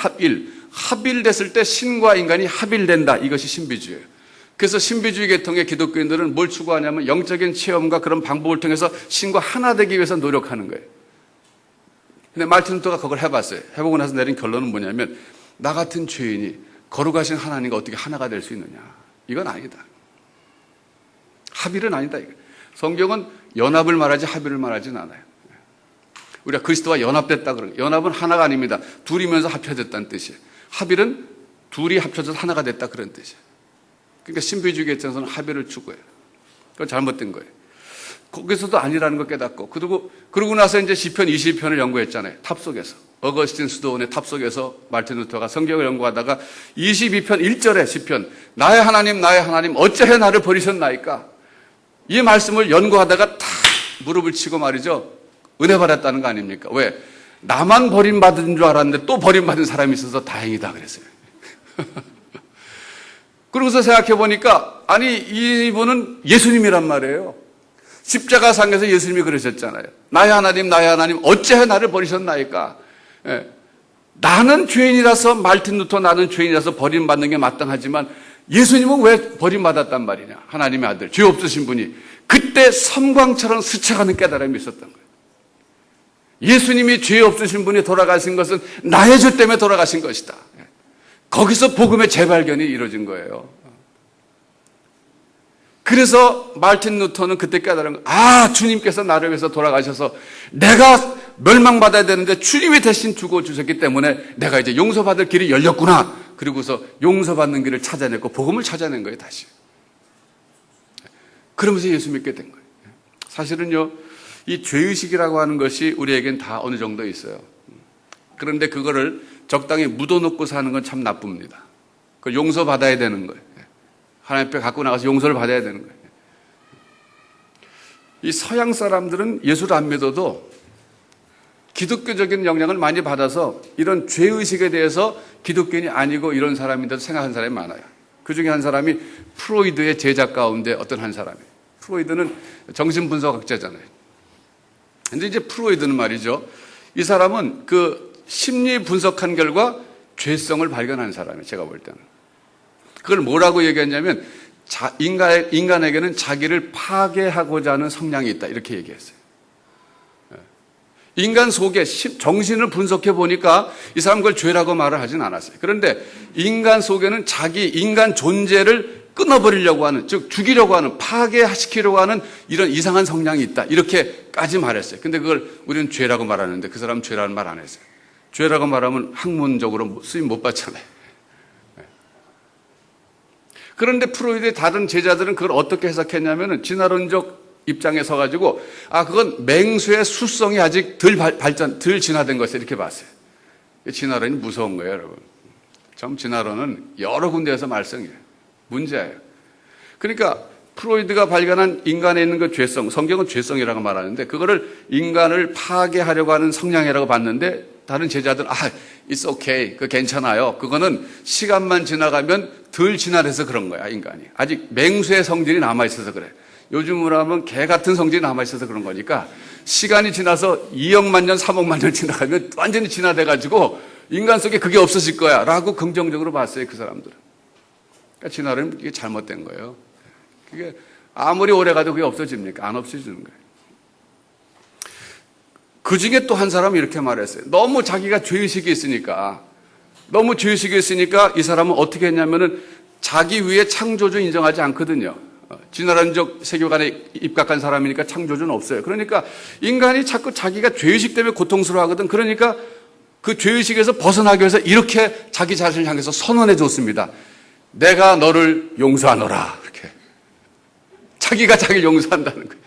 합일됐을 때 신과 인간이 합일된다. 이것이 신비주의예요. 그래서 신비주의 계통의 기독교인들은 뭘 추구하냐면 영적인 체험과 그런 방법을 통해서 신과 하나 되기 위해서 노력하는 거예요. 근데 마르틴 루터가 그걸 해봤어요. 해보고 나서 내린 결론은 뭐냐면, 나 같은 죄인이 거룩하신 하나님과 어떻게 하나가 될 수 있느냐. 이건 아니다. 합일은 아니다. 성경은 연합을 말하지 합일을 말하지는 않아요. 우리가 그리스도와 연합됐다 그러는 거예요. 연합은 하나가 아닙니다. 둘이면서 합쳐졌다는 뜻이에요. 합일은 둘이 합쳐져서 하나가 됐다 그런 뜻이에요. 그러니까 신비주의 계통에서는 합일을 추구해요. 그건 잘못된 거예요. 거기서도 아니라는 걸 깨닫고, 그러고 나서 이제 시편 20편을 연구했잖아요. 탑속에서. 어거스틴 수도원의 탑속에서 마르틴 루터가 성경을 연구하다가 22편 1절에 시편, 나의 하나님 어찌해 나를 버리셨나이까. 이 말씀을 연구하다가 탁 무릎을 치고 말이죠. 은혜 받았다는 거 아닙니까? 왜? 나만 버림받은 줄 알았는데 또 버림받은 사람이 있어서 다행이다 그랬어요. 그러고서 생각해 보니까 아니 이분은 예수님이란 말이에요. 십자가상에서 예수님이 그러셨잖아요. 나의 하나님 어찌하여 나를 버리셨나이까. 예. 나는 죄인이라서 말틴 루터 나는 죄인이라서 버림받는 게 마땅하지만 예수님은 왜 버림받았단 말이냐. 하나님의 아들 죄 없으신 분이 그때 섬광처럼 스쳐가는 깨달음이 있었던 거예요. 예수님이 죄 없으신 분이 돌아가신 것은 나의 죄 때문에 돌아가신 것이다. 거기서 복음의 재발견이 이루어진 거예요. 그래서 말틴 루터는 그때 깨달은 거예요. 아, 주님께서 나를 위해서 돌아가셔서 내가 멸망받아야 되는데 주님이 대신 죽어주셨기 때문에 내가 이제 용서받을 길이 열렸구나. 그리고서 용서받는 길을 찾아냈고 복음을 찾아낸 거예요, 다시. 그러면서 예수 믿게 된 거예요. 사실은요, 이 죄의식이라고 하는 것이 우리에겐 다 어느 정도 있어요. 그런데 그거를 적당히 묻어놓고 사는 건 참 나쁩니다. 그걸 용서받아야 되는 거예요. 하나님 앞에 갖고 나가서 용서를 받아야 되는 거예요. 이 서양 사람들은 예수를 안 믿어도 기독교적인 영향을 많이 받아서 이런 죄의식에 대해서 기독교인이 아니고 이런 사람인데도 생각하는 사람이 많아요. 그 중에 한 사람이 프로이드의 제자 가운데 어떤 한 사람이에요. 프로이드는 정신분석학자잖아요. 근데 이제 프로이드는 말이죠. 이 사람은 그 심리 분석한 결과 죄성을 발견한 사람이에요. 제가 볼 때는. 그걸 뭐라고 얘기했냐면 인간에게는 자기를 파괴하고자 하는 성향이 있다. 이렇게 얘기했어요. 인간 속에 정신을 분석해 보니까 이 사람 그걸 죄라고 말을 하진 않았어요. 그런데 인간 속에는 자기 인간 존재를 끊어버리려고 하는, 즉 죽이려고 하는, 파괴시키려고 하는 이런 이상한 성향이 있다. 이렇게까지 말했어요. 근데 그걸 우리는 죄라고 말하는데 그 사람은 죄라는 말 안 했어요. 죄라고 말하면 학문적으로 쓰임 못 받잖아요. 그런데 프로이드의 다른 제자들은 그걸 어떻게 해석했냐면은 진화론적 입장에 서가지고 그건 맹수의 수성이 아직 덜 진화된 것을 이렇게 봤어요. 진화론이 무서운 거예요, 여러분. 참 진화론은 여러 군데에서 말썽이에요. 문제예요. 그러니까 프로이드가 발견한 인간에 있는 그 죄성, 성경은 죄성이라고 말하는데 그거를 인간을 파괴하려고 하는 성향이라고 봤는데 다른 제자들은 it's okay. 그거 괜찮아요. 그거는 시간만 지나가면 덜 진화돼서 그런 거야, 인간이. 아직 맹수의 성질이 남아있어서 그래. 요즘으로 하면 개 같은 성질이 남아있어서 그런 거니까 시간이 지나서 2억만 년, 3억만 년 지나가면 완전히 진화돼가지고 인간 속에 그게 없어질 거야 라고 긍정적으로 봤어요, 그 사람들은. 그러니까 진화는 이게 잘못된 거예요. 그게 아무리 오래 가도 그게 없어집니까? 안 없어지는 거예요. 그 중에 또 한 사람이 이렇게 말했어요. 너무 자기가 죄의식이 있으니까 이 사람은 어떻게 했냐면은 자기 위에 창조주 인정하지 않거든요. 진화론적 세계관에 입각한 사람이니까 창조주는 없어요. 그러니까 인간이 자꾸 자기가 죄의식 때문에 고통스러워 하거든. 그러니까 그 죄의식에서 벗어나기 위해서 이렇게 자기 자신을 향해서 선언해 줬습니다. 내가 너를 용서하노라. 이렇게. 자기가 자기를 용서한다는 거예요.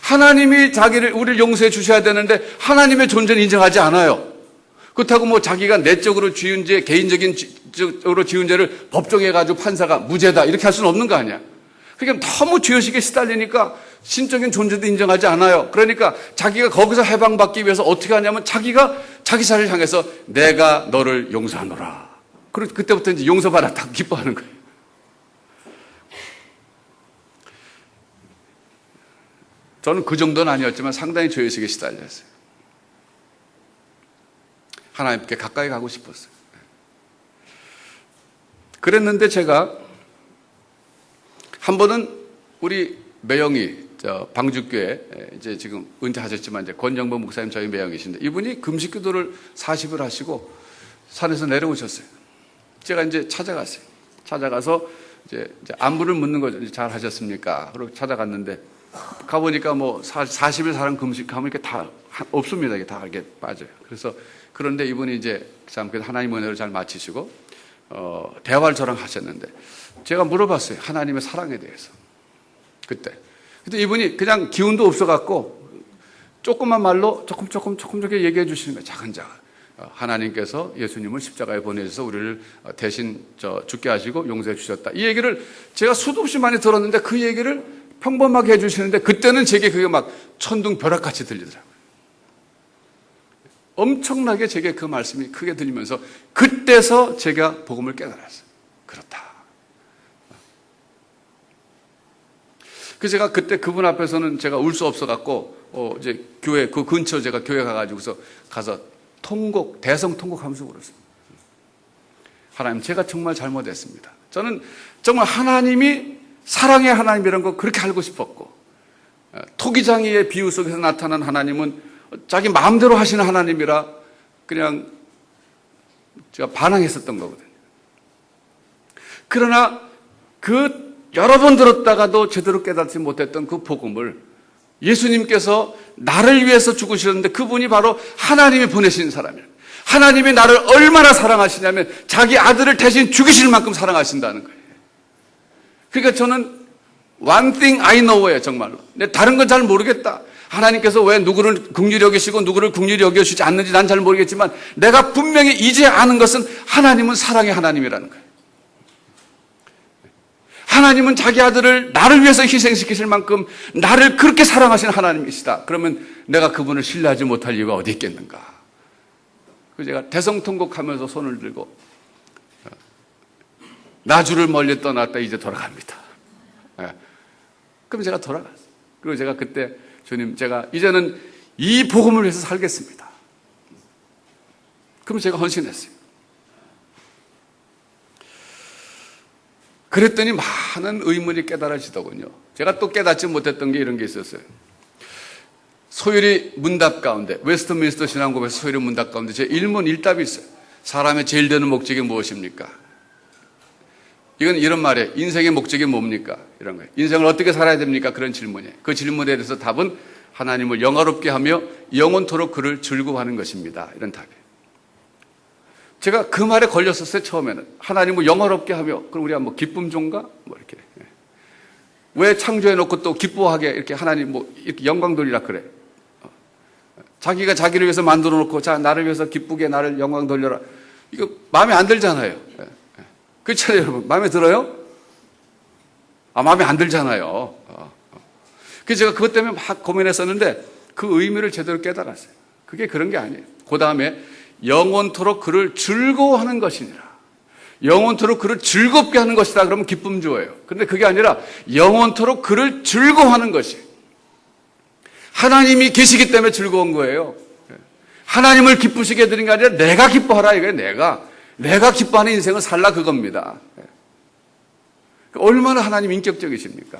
하나님이 우리를 용서해 주셔야 되는데 하나님의 존재는 인정하지 않아요. 그렇다고 뭐 자기가 내적으로 지은 죄, 개인적으로 지은 죄를 법정해가지고 판사가 무죄다 이렇게 할 수는 없는 거 아니야. 그러니까 너무 죄의식에 시달리니까 신적인 존재도 인정하지 않아요. 그러니까 자기가 거기서 해방받기 위해서 어떻게 하냐면 자기가 자기 자신을 향해서 내가 너를 용서하노라. 그리고 그때부터 이제 용서받았다고 기뻐하는 거예요. 저는 그 정도는 아니었지만 상당히 죄의식에 시달렸어요. 하나님께 가까이 가고 싶었어요. 그랬는데 제가 한 번은 우리 매형이 방주교회 이제 지금 은퇴하셨지만 이제 권정범 목사님 저희 매형이신데 이분이 금식 기도를 40일 하시고 산에서 내려오셨어요. 제가 이제 찾아갔어요. 찾아가서 이제 안부를 묻는 거죠. 잘 하셨습니까? 그리고 찾아갔는데 가보니까 뭐 40일 사람 금식 가보니까 다 없습니다. 이게 다 이렇게 빠져요. 그런데 이분이 이제 참 하나님 은혜를 잘 마치시고 대화를 저랑 하셨는데 제가 물어봤어요. 하나님의 사랑에 대해서. 그때 이분이 그냥 기운도 없어갖고 조그만 말로 조금 얘기해 주시는 거예요. 차근차근. 하나님께서 예수님을 십자가에 보내셔서 우리를 대신 죽게 하시고 용서해 주셨다. 이 얘기를 제가 수도 없이 많이 들었는데 그 얘기를 평범하게 해주시는데 그때는 제게 그게 막 천둥 벼락같이 들리더라고요. 엄청나게 제게 그 말씀이 크게 들리면서 그때서 제가 복음을 깨달았어요. 그렇다. 그래서 제가 그때 그분 앞에서는 제가 울 수 없어갖고, 이제 교회, 그 근처 제가 교회 가서 대성 통곡하면서 울었어요. 하나님, 제가 정말 잘못했습니다. 저는 정말 하나님이 사랑의 하나님이라는 거 그렇게 알고 싶었고, 토기장이의 비유 속에서 나타난 하나님은 자기 마음대로 하시는 하나님이라 그냥 제가 반항했었던 거거든요. 그러나 그 여러 번 들었다가도 제대로 깨닫지 못했던 그 복음을 예수님께서 나를 위해서 죽으셨는데 그분이 바로 하나님이 보내신 사람이에요. 하나님이 나를 얼마나 사랑하시냐면 자기 아들을 대신 죽이실 만큼 사랑하신다는 거예요. 그러니까 저는 one thing I know예요, 정말로. 다른 건 잘 모르겠다. 하나님께서 왜 누구를 긍휼히 여기시고 누구를 긍휼히 여겨주지 않는지 난 잘 모르겠지만 내가 분명히 이제 아는 것은 하나님은 사랑의 하나님이라는 거예요. 하나님은 자기 아들을 나를 위해서 희생시키실 만큼 나를 그렇게 사랑하시는 하나님이시다. 그러면 내가 그분을 신뢰하지 못할 이유가 어디 있겠는가. 그래서 제가 대성통곡하면서 손을 들고 나주를 멀리 떠났다 이제 돌아갑니다. 그럼 제가 돌아갔어요. 그리고 제가 그때 주님, 제가 이제는 이 복음을 위해서 살겠습니다. 그럼 제가 헌신했어요. 그랬더니 많은 의문이 깨달아지더군요. 제가 또 깨닫지 못했던 게 이런 게 있었어요. 소율이 문답 가운데, 웨스트민스터 신앙고에서 소율이 문답 가운데 제 1문 1답이 있어요. 사람의 제일 되는 목적이 무엇입니까? 이건 이런 말이에요. 인생의 목적이 뭡니까? 이런 거예요. 인생을 어떻게 살아야 됩니까? 그런 질문이에요. 그 질문에 대해서 답은 하나님을 영화롭게 하며 영원토록 그를 즐거워하는 것입니다. 이런 답이에요. 제가 그 말에 걸렸었어요, 처음에는. 하나님을 영화롭게 하며, 그럼 우리가 뭐 기쁨 종가? 뭐 이렇게. 왜 창조해놓고 또 기뻐하게 이렇게 하나님 뭐 이렇게 영광 돌리라 그래. 자기가 자기를 위해서 만들어 놓고, 자, 나를 위해서 기쁘게 나를 영광 돌려라. 이거 마음에 안 들잖아요. 그렇잖아요, 여러분. 마음에 들어요? 마음에 안 들잖아요. 그래서 제가 그것 때문에 막 고민했었는데 그 의미를 제대로 깨달았어요. 그게 그런 게 아니에요. 그 다음에 영원토록 그를 즐거워하는 것이니라. 영원토록 그를 즐겁게 하는 것이다. 그러면 기쁨 주어요. 그런데 그게 아니라 영원토록 그를 즐거워하는 것이. 하나님이 계시기 때문에 즐거운 거예요. 하나님을 기쁘시게 해드린 게 아니라 내가 기뻐하라 이거예요. 내가 기뻐하는 인생을 살라 그겁니다. 얼마나 하나님 인격적이십니까?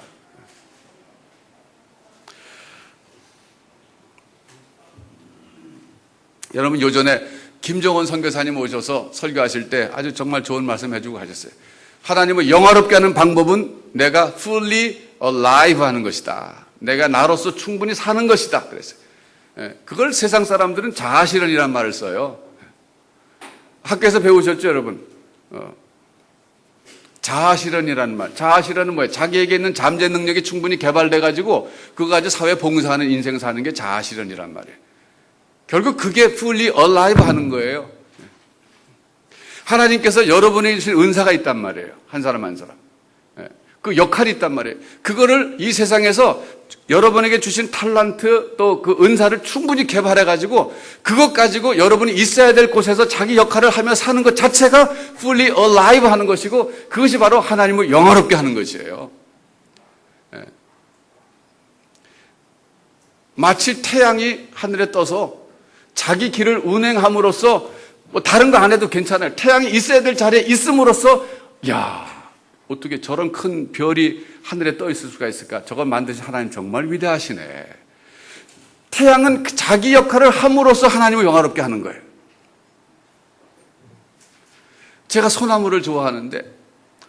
여러분, 요전에 김정원 선교사님 오셔서 설교하실 때 아주 정말 좋은 말씀 해주고 가셨어요. 하나님을 영화롭게 하는 방법은 내가 fully alive 하는 것이다. 내가 나로서 충분히 사는 것이다. 그랬어요. 그걸 세상 사람들은 자아실현이라는 말을 써요. 학교에서 배우셨죠, 여러분? 자아실현이라는 말. 자아실현은 뭐예요? 자기에게 있는 잠재 능력이 충분히 개발돼가지고 그거 가지고 사회 봉사하는 인생 사는 게 자아실현이란 말이에요. 결국 그게 fully alive 하는 거예요. 하나님께서 여러분에게 주신 은사가 있단 말이에요. 한 사람 한 사람. 그 역할이 있단 말이에요. 그거를 이 세상에서 여러분에게 주신 탤런트 또 그 은사를 충분히 개발해가지고 그것 가지고 여러분이 있어야 될 곳에서 자기 역할을 하며 사는 것 자체가 fully alive 하는 것이고 그것이 바로 하나님을 영화롭게 하는 것이에요. 마치 태양이 하늘에 떠서 자기 길을 운행함으로써 뭐 다른 거 안 해도 괜찮아요. 태양이 있어야 될 자리에 있음으로써 어떻게 저런 큰 별이 하늘에 떠 있을 수가 있을까? 저걸 만드신 하나님 정말 위대하시네. 태양은 자기 역할을 함으로써 하나님을 영화롭게 하는 거예요. 제가 소나무를 좋아하는데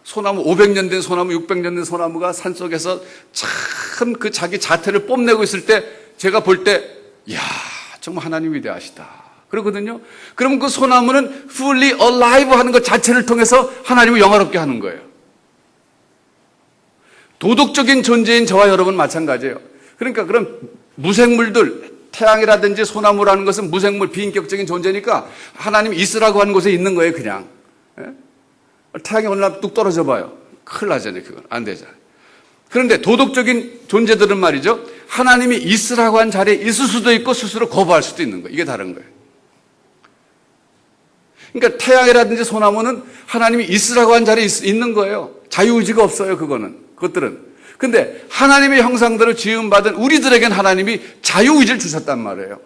소나무 500년 된 소나무, 600년 된 소나무가 산속에서 참 그 자기 자태를 뽐내고 있을 때 제가 볼 때 정말 하나님 위대하시다. 그러거든요. 그러면 그 소나무는 fully alive 하는 것 자체를 통해서 하나님을 영화롭게 하는 거예요. 도덕적인 존재인 저와 여러분 마찬가지예요. 그러니까 그런 무생물들, 태양이라든지 소나무라는 것은 무생물, 비인격적인 존재니까 하나님이 있으라고 하는 곳에 있는 거예요, 그냥. 태양이 어느 날 뚝 떨어져 봐요. 큰일 나잖아요, 그건. 안 되잖아요. 그런데 도덕적인 존재들은 말이죠. 하나님이 있으라고 한 자리에 있을 수도 있고 스스로 거부할 수도 있는 거예요. 이게 다른 거예요. 그러니까 태양이라든지 소나무는 하나님이 있으라고 한 자리에 있는 거예요. 자유의지가 없어요, 그것들은. 근데 하나님의 형상대로 지음받은 우리들에겐 하나님이 자유의지를 주셨단 말이에요.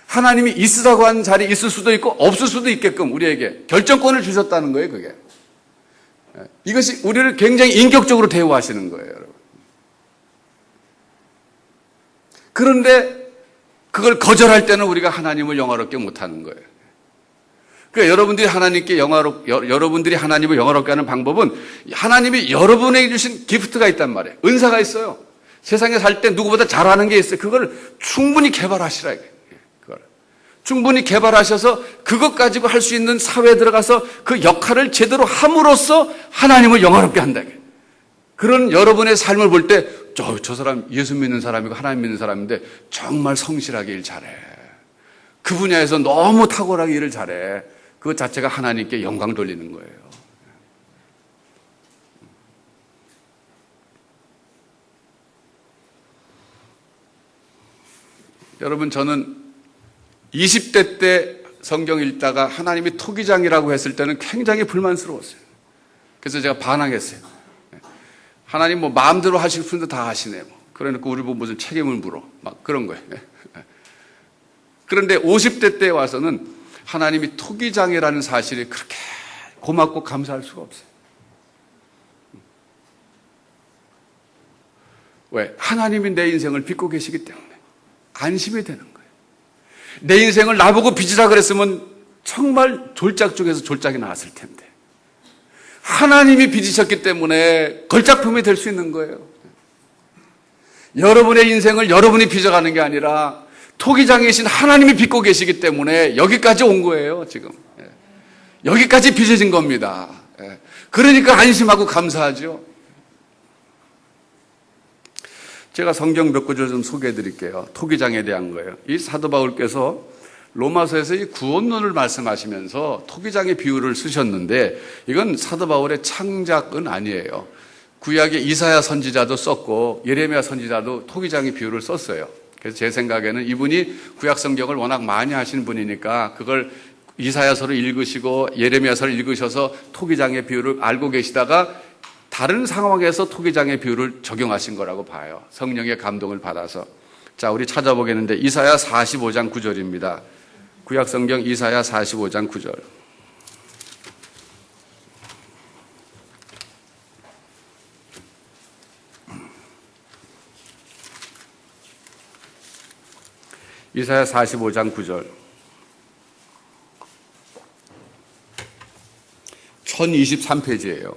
하나님이 있으라고 한 자리에 있을 수도 있고 없을 수도 있게끔 우리에게 결정권을 주셨다는 거예요, 그게. 이것이 우리를 굉장히 인격적으로 대우하시는 거예요, 여러분. 그런데 그걸 거절할 때는 우리가 하나님을 영화롭게 못하는 거예요. 그러니까 여러분들이 하나님을 영화롭게 하는 방법은 하나님이 여러분에게 주신 기프트가 있단 말이에요. 은사가 있어요. 세상에 살 때 누구보다 잘하는 게 있어요. 그걸 충분히 개발하시라. 그걸 충분히 개발하셔서 그것 가지고 할 수 있는 사회에 들어가서 그 역할을 제대로 함으로써 하나님을 영화롭게 한다. 그런 여러분의 삶을 볼 때 저 사람 예수 믿는 사람이고 하나님 믿는 사람인데 정말 성실하게 일 잘해. 그 분야에서 너무 탁월하게 일을 잘해. 그것 자체가 하나님께 영광 돌리는 거예요. 여러분, 저는 20대 때 성경 읽다가 하나님이 토기장이라고 했을 때는 굉장히 불만스러웠어요. 그래서 제가 반항했어요. 하나님 뭐 마음대로 하시고 싶은데 다 하시네. 그러니까 우리 보고 무슨 책임을 물어. 막 그런 거예요. 그런데 50대 때 와서는 하나님이 토기장이라는 사실이 그렇게 고맙고 감사할 수가 없어요. 왜? 하나님이 내 인생을 빚고 계시기 때문에 안심이 되는 거예요. 내 인생을 나보고 빚으라 그랬으면 정말 졸작 중에서 졸작이 나왔을 텐데 하나님이 빚으셨기 때문에 걸작품이 될 수 있는 거예요. 여러분의 인생을 여러분이 빚어가는 게 아니라 토기장이신 하나님이 빚고 계시기 때문에 여기까지 온 거예요, 지금. 여기까지 빚어진 겁니다. 그러니까 안심하고 감사하죠. 제가 성경 몇 구절 좀 소개해 드릴게요. 토기장에 대한 거예요. 이 사도 바울께서 로마서에서 이 구원론을 말씀하시면서 토기장의 비유를 쓰셨는데 이건 사도 바울의 창작은 아니에요. 구약의 이사야 선지자도 썼고 예레미야 선지자도 토기장의 비유를 썼어요. 그래서 제 생각에는 이분이 구약 성경을 워낙 많이 하신 분이니까 그걸 이사야서를 읽으시고 예레미야서를 읽으셔서 토기장의 비유를 알고 계시다가 다른 상황에서 토기장의 비유를 적용하신 거라고 봐요. 성령의 감동을 받아서. 자, 우리 찾아보겠는데 이사야 45장 9절입니다. 구약 성경 이사야 45장 9절. 이사야 45장 9절. 1023페이지예요.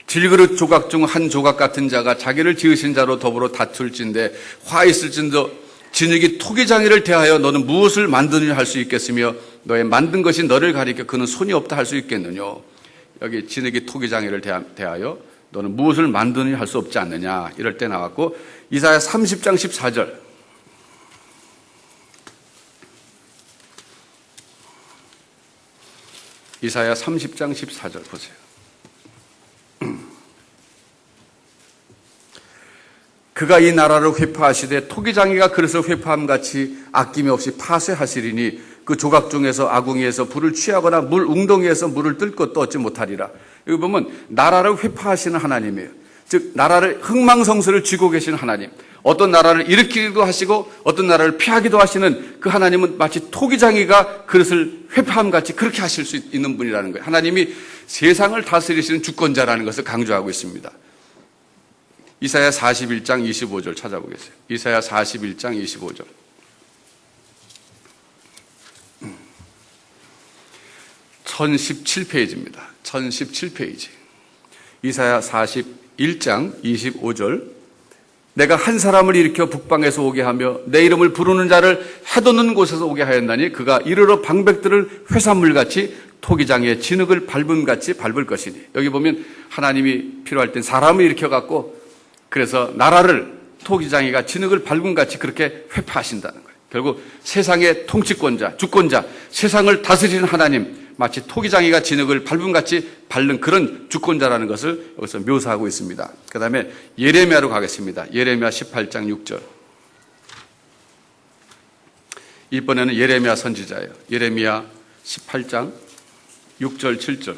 질그릇 조각 중 한 조각 같은 자가 자기를 지으신 자로 더불어 다툴진대 화 있을진도 진흙이 토기장이를 대하여 너는 무엇을 만드느냐 할 수 있겠으며 너의 만든 것이 너를 가리켜 그는 손이 없다 할 수 있겠느냐. 여기 진흙이 토기장이를 대하여 너는 무엇을 만드느냐 할 수 없지 않느냐. 이럴 때 나왔고 이사야 30장 14절. 이사야 30장 14절 보세요. 그가 이 나라를 회파하시되 토기장이가 그릇을 회파함같이 아낌이 없이 파쇄하시리니 그 조각 중에서 아궁이에서 불을 취하거나 물 웅덩이에서 물을 뜰 것도 얻지 못하리라. 여기 보면 나라를 회파하시는 하나님이에요. 즉 나라를 흥망성쇠를 쥐고 계시는 하나님. 어떤 나라를 일으키기도 하시고 어떤 나라를 피하기도 하시는 그 하나님은 마치 토기장이가 그릇을 회파함같이 그렇게 하실 수 있는 분이라는 거예요. 하나님이 세상을 다스리시는 주권자라는 것을 강조하고 있습니다. 이사야 41장 25절 찾아보겠어요. 이사야 41장 25절. (1017페이지입니다) 1017페이지. 이사야 41장 25절. 내가 한 사람을 일으켜 북방에서 오게 하며 내 이름을 부르는 자를 해돋는 곳에서 오게 하였나니 그가 이르러 방백들을 회산물같이 토기장에 진흙을 밟음같이 밟을 것이니. 여기 보면 하나님이 필요할 땐 사람을 일으켜갖고 그래서 나라를 토기장이가 진흙을 밟음같이 그렇게 회파하신다는 거예요. 결국 세상의 통치권자, 주권자, 세상을 다스리는 하나님, 마치 토기장이가 진흙을 밟음같이 밟는 그런 주권자라는 것을 여기서 묘사하고 있습니다. 그 다음에 예레미야로 가겠습니다. 예레미야 18장 6절. 이번에는 예레미야 선지자예요. 예레미야 18장 6절 7절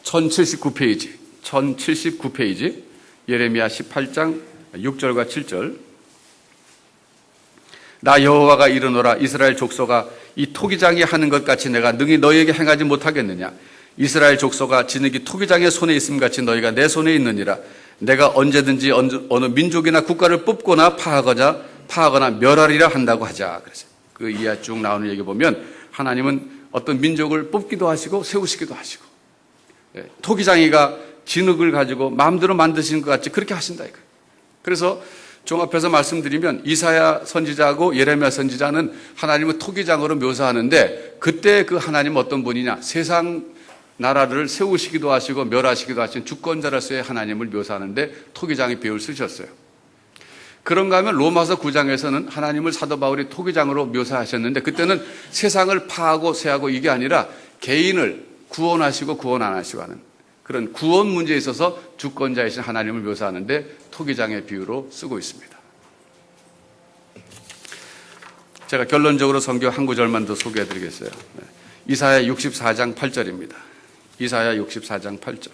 1079페이지 예레미야 18장 6절과 7절 나 여호와가 이르노라 이스라엘 족속아 이 토기장이 하는 것 같이 내가 능히 너희에게 행하지 못하겠느냐 이스라엘 족속아 진흙이 토기장의 손에 있음 같이 너희가 내 손에 있느니라 내가 언제든지 어느 민족이나 국가를 뽑거나 파하거나 멸하리라 한다고 하자. 그래서 그 이하 쭉 나오는 얘기 보면 하나님은 어떤 민족을 뽑기도 하시고 세우시기도 하시고 토기장이가 진흙을 가지고 마음대로 만드시는 것 같이 그렇게 하신다 이거예요. 그래서 종합해서 말씀드리면 이사야 선지자하고 예레미야 선지자는 하나님을 토기장으로 묘사하는데 그때 그 하나님은 어떤 분이냐 세상 나라를 세우시기도 하시고 멸하시기도 하신 주권자로서의 하나님을 묘사하는데 토기장의 비유를 쓰셨어요. 그런가 하면 로마서 9장에서는 하나님을 사도 바울이 토기장으로 묘사하셨는데 그때는 세상을 파하고 세하고 이게 아니라 개인을 구원하시고 구원 안 하시고 하는 그런 구원 문제에 있어서 주권자이신 하나님을 묘사하는데 토기장의 비유로 쓰고 있습니다. 제가 결론적으로 성경 한 구절만 더 소개해 드리겠어요. 이사야 64장 8절입니다. 이사야 64장 8절.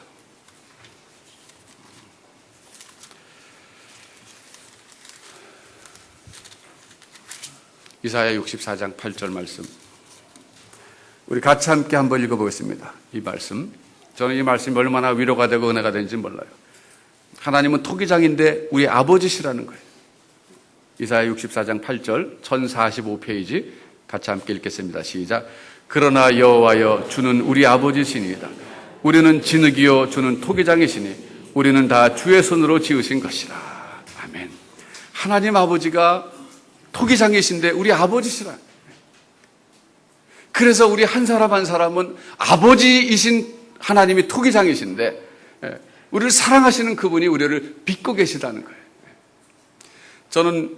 이사야 64장 8절 말씀. 우리 같이 함께 한번 읽어보겠습니다. 이 말씀. 저는 이 말씀이 얼마나 위로가 되고 은혜가 되는지 몰라요. 하나님은 토기장인데 우리 아버지시라는 거예요. 이사야 64장 8절 1045페이지 같이 함께 읽겠습니다. 시작. 그러나 여호와여 주는 우리 아버지시니이다. 우리는 진흙이요 주는 토기장이시니 우리는 다 주의 손으로 지으신 것이라. 아멘. 하나님 아버지가 토기장이신데 우리 아버지시라. 그래서 우리 한 사람 한 사람은 아버지이신 하나님이 토기장이신데 우리를 사랑하시는 그분이 우리를 빚고 계시다는 거예요. 저는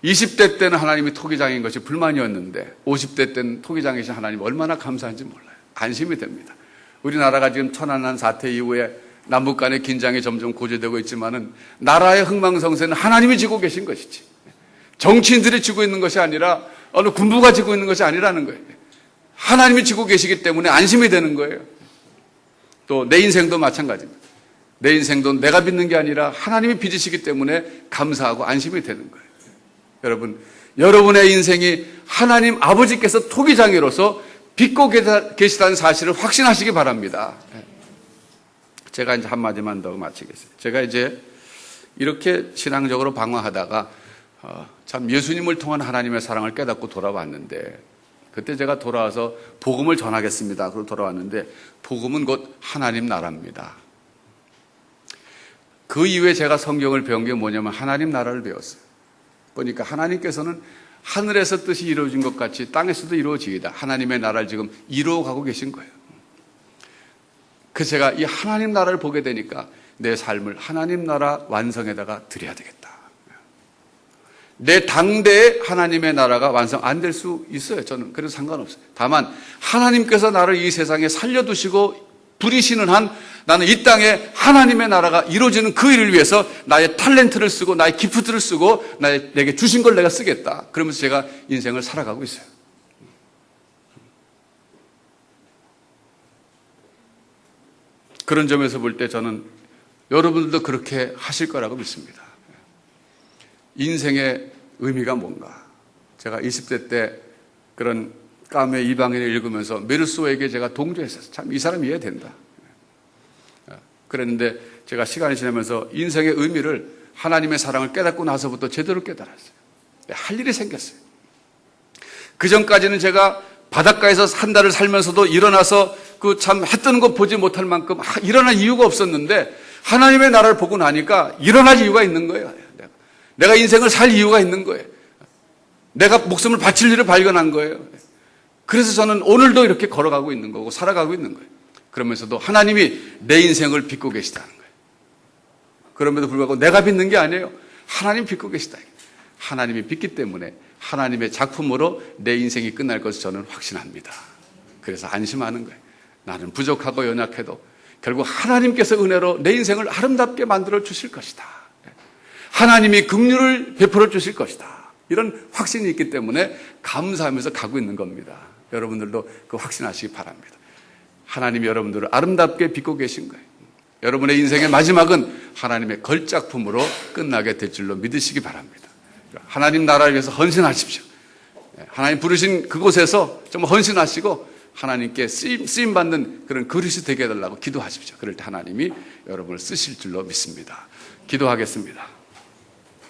20대 때는 하나님이 토기장인 것이 불만이었는데 50대 때는 토기장이신 하나님 얼마나 감사한지 몰라요. 안심이 됩니다. 우리나라가 지금 천안한 사태 이후에 남북 간의 긴장이 점점 고조되고 있지만은 나라의 흥망성쇠는 하나님이 지고 계신 것이지 정치인들이 지고 있는 것이 아니라 어느 군부가 지고 있는 것이 아니라는 거예요. 하나님이 지고 계시기 때문에 안심이 되는 거예요. 또 내 인생도 마찬가지입니다. 내 인생도 내가 빚는 게 아니라 하나님이 빚으시기 때문에 감사하고 안심이 되는 거예요. 여러분, 여러분의 인생이 하나님 아버지께서 토기장이로서 빚고 계시다는 사실을 확신하시기 바랍니다. 제가 이제 한마디만 더 마치겠습니다. 제가 이제 이렇게 신앙적으로 방황하다가 참 예수님을 통한 하나님의 사랑을 깨닫고 돌아왔는데 그때 제가 돌아와서 복음을 전하겠습니다. 그러고 돌아왔는데 복음은 곧 하나님 나라입니다. 그 이후에 제가 성경을 배운 게 뭐냐면 하나님 나라를 배웠어요. 보니까 하나님께서는 하늘에서 뜻이 이루어진 것 같이 땅에서도 이루어지이다. 하나님의 나라를 지금 이루어가고 계신 거예요. 그래서 제가 이 하나님 나라를 보게 되니까 내 삶을 하나님 나라 완성에다가 드려야 되겠다. 내 당대에 하나님의 나라가 완성 안 될 수 있어요. 저는 그래서 상관없어요. 다만 하나님께서 나를 이 세상에 살려두시고 부리시는 한 나는 이 땅에 하나님의 나라가 이루어지는 그 일을 위해서 나의 탤런트를 쓰고 나의 기프트를 쓰고 내게 주신 걸 내가 쓰겠다. 그러면서 제가 인생을 살아가고 있어요. 그런 점에서 볼 때 저는 여러분들도 그렇게 하실 거라고 믿습니다. 인생의 의미가 뭔가. 제가 20대 때 그런 까메 이방인을 읽으면서 메르소에게 제가 동조했어요. 참 이 사람 이해된다. 그랬는데 제가 시간이 지나면서 인생의 의미를 하나님의 사랑을 깨닫고 나서부터 제대로 깨달았어요. 할 일이 생겼어요. 그 전까지는 제가 바닷가에서 한 달을 살면서도 일어나서 그 참 해 뜨는 거 보지 못할 만큼 일어날 이유가 없었는데 하나님의 나라를 보고 나니까 일어날 이유가 있는 거예요. 내가 인생을 살 이유가 있는 거예요. 내가 목숨을 바칠 일을 발견한 거예요. 그래서 저는 오늘도 이렇게 걸어가고 있는 거고 살아가고 있는 거예요. 그러면서도 하나님이 내 인생을 빚고 계시다는 거예요. 그럼에도 불구하고 내가 빚는 게 아니에요. 하나님 빚고 계시다. 하나님이 빚기 때문에 하나님의 작품으로 내 인생이 끝날 것을 저는 확신합니다. 그래서 안심하는 거예요. 나는 부족하고 연약해도 결국 하나님께서 은혜로 내 인생을 아름답게 만들어 주실 것이다. 하나님이 긍휼을 베풀어 주실 것이다. 이런 확신이 있기 때문에 감사하면서 가고 있는 겁니다. 여러분들도 그 확신하시기 바랍니다. 하나님이 여러분들을 아름답게 빚고 계신 거예요. 여러분의 인생의 마지막은 하나님의 걸작품으로 끝나게 될 줄로 믿으시기 바랍니다. 하나님 나라를 위해서 헌신하십시오. 하나님 부르신 그곳에서 정말 헌신하시고 하나님께 쓰임받는 그런 그릇이 되게 해달라고 기도하십시오. 그럴 때 하나님이 여러분을 쓰실 줄로 믿습니다. 기도하겠습니다.